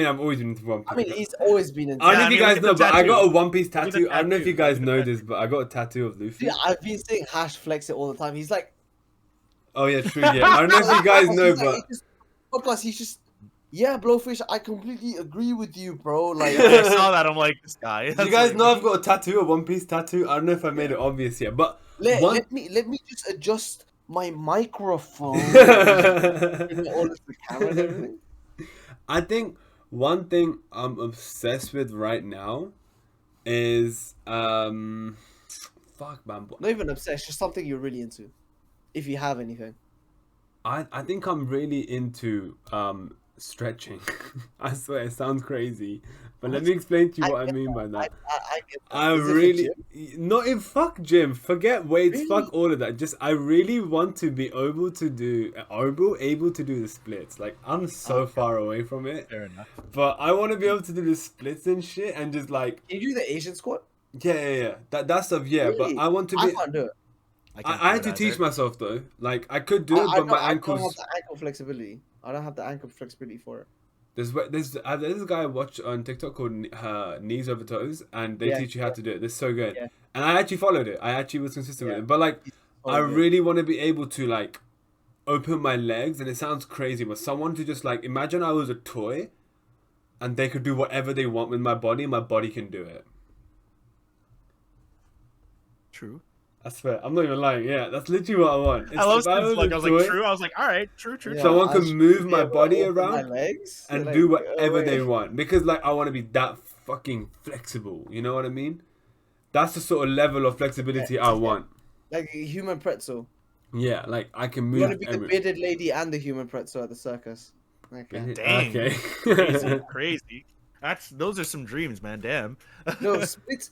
I've always been into One Piece. I mean, he's always been into. I don't know Yeah, if you I mean, guys look know, at the but I got a tattoo. One Piece Look at the tattoo. I don't know if you tattoo. guys Look at the know this, but I got a tattoo of Luffy. Dude, I've been seeing Hash flex it all the time. He's like, Oh yeah, true. Yeah, I don't know if you guys know, he's like, but podcast. He's just, yeah, Blowfish. I completely agree with you, bro. Like, I saw that. I'm like, this guy. you That's guys like- know I've got a tattoo, a One Piece tattoo. I don't know if I made it obvious yet, but let me just adjust my microphone. Bring it all into the camera and everything. I think one thing I'm obsessed with right now is fuck man. Not even obsessed, just something you're really into. If you have anything. I think I'm really into Stretching. I swear it sounds crazy, but let me explain to you what I mean by that. I get that. I Is it for really gym? not in fuck gym. Forget weights. Really? Fuck all of that. Just I really want to be able to do the splits. Like I'm so far away from it, Fair enough. but I want to be able to do the splits and shit and just like Can you do the Asian squat? yeah. That stuff yeah. But Really? I want to I be. can't do it. I had to teach myself though. Like I could do it, but my I don't have ankles. the ankle flexibility. I don't have the ankle flexibility for it. There's a guy I watch on TikTok called Knees Over Toes, and they Yeah, teach you how to do it. It's so good, Yeah. and I actually followed it. I actually was consistent with Yeah. it. But like, Oh, I good. really want to be able to like open my legs, and it sounds crazy, but someone to just like imagine I was a toy, and they could do whatever they want with my body, and my body can do it. True. I swear, I'm not even lying. Yeah, that's literally what I want. I love if I Sid's look. I was a like, toy, true. I was like, all right, true. Yeah, someone I could should move be my able to body open my around legs and like, do whatever they wait. want because like I want to be that fucking flexible. You know what I mean? That's the sort of level of flexibility I want. Like a human pretzel. Yeah, like I can You move. want to be the bearded lady and the human pretzel at the circus. Okay. Dang. Okay. Crazy. Those are some dreams, man. Damn. No, splits.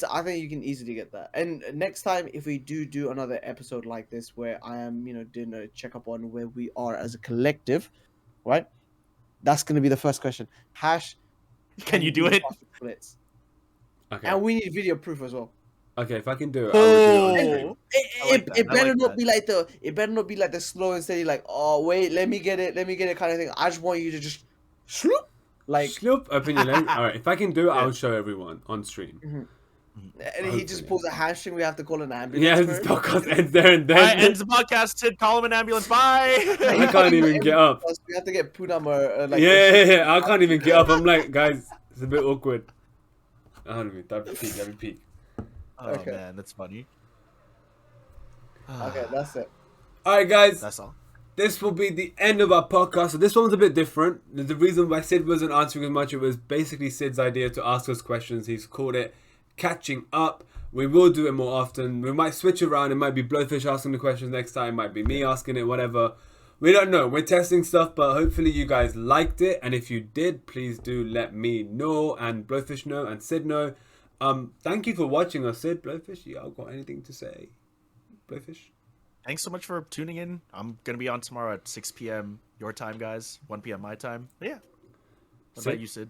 I think you can easily get that. And next time, if we do another episode like this, where I am, doing a checkup on where we are as a collective, right? That's gonna be the first question. Hash, Can you do it? Splits. Okay. And we need video proof as well. Okay, if I can do it, I will do it. Oh. I like that. It I better like not that. be like the. It better not be like the slow and steady. Like, oh wait, let me get it kind of thing. I just want you to just, swoop, like, Sloop, open your leg. All right, if I can do it, Yeah. I'll show everyone on stream. and he just Hopefully. pulls a hamstring. We have to call an ambulance. Yeah, for this it. podcast ends there and All right, then. ends the podcast. Sid, call him an ambulance. Bye. I can't even get up. We have to get Punam or like. Yeah, I can't even get up. I'm like, guys, it's a bit awkward. I don't know, that'd be peak. Oh Okay. man, that's funny. Okay, that's it. All right, guys. That's all. This will be the end of our podcast. So this one's a bit different. The reason why Sid wasn't answering as much, it was basically Sid's idea to ask us questions. He's called it catching up. We will do it more often. We might switch around. It might be Blowfish asking the questions next time. It might be me asking it, whatever. We don't know. We're testing stuff, but hopefully you guys liked it. And if you did, please do let me know and Blowfish know and Sid know. Thank you for watching us, Sid. Blowfish, y'all got anything to say? Blowfish? Thanks so much for tuning in. I'm gonna be on tomorrow at 6 p.m. your time, guys. 1 p.m. my time. But yeah. What Sid? about you, Sid?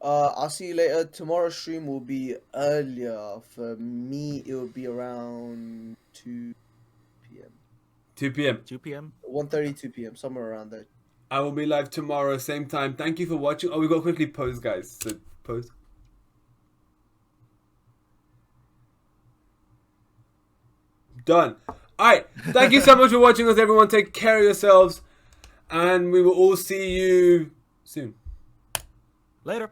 I'll see you later. Tomorrow's stream will be earlier. For me, it will be around 2 p.m. 2 p.m. 2 p.m. 1:30, 2 p.m. Somewhere around there. I will be live tomorrow, same time. Thank you for watching. Oh, we got to quickly pose, guys. So, pose. Done. Alright. Thank you so much for watching us, everyone. Take care of yourselves. And we will all see you soon. Later.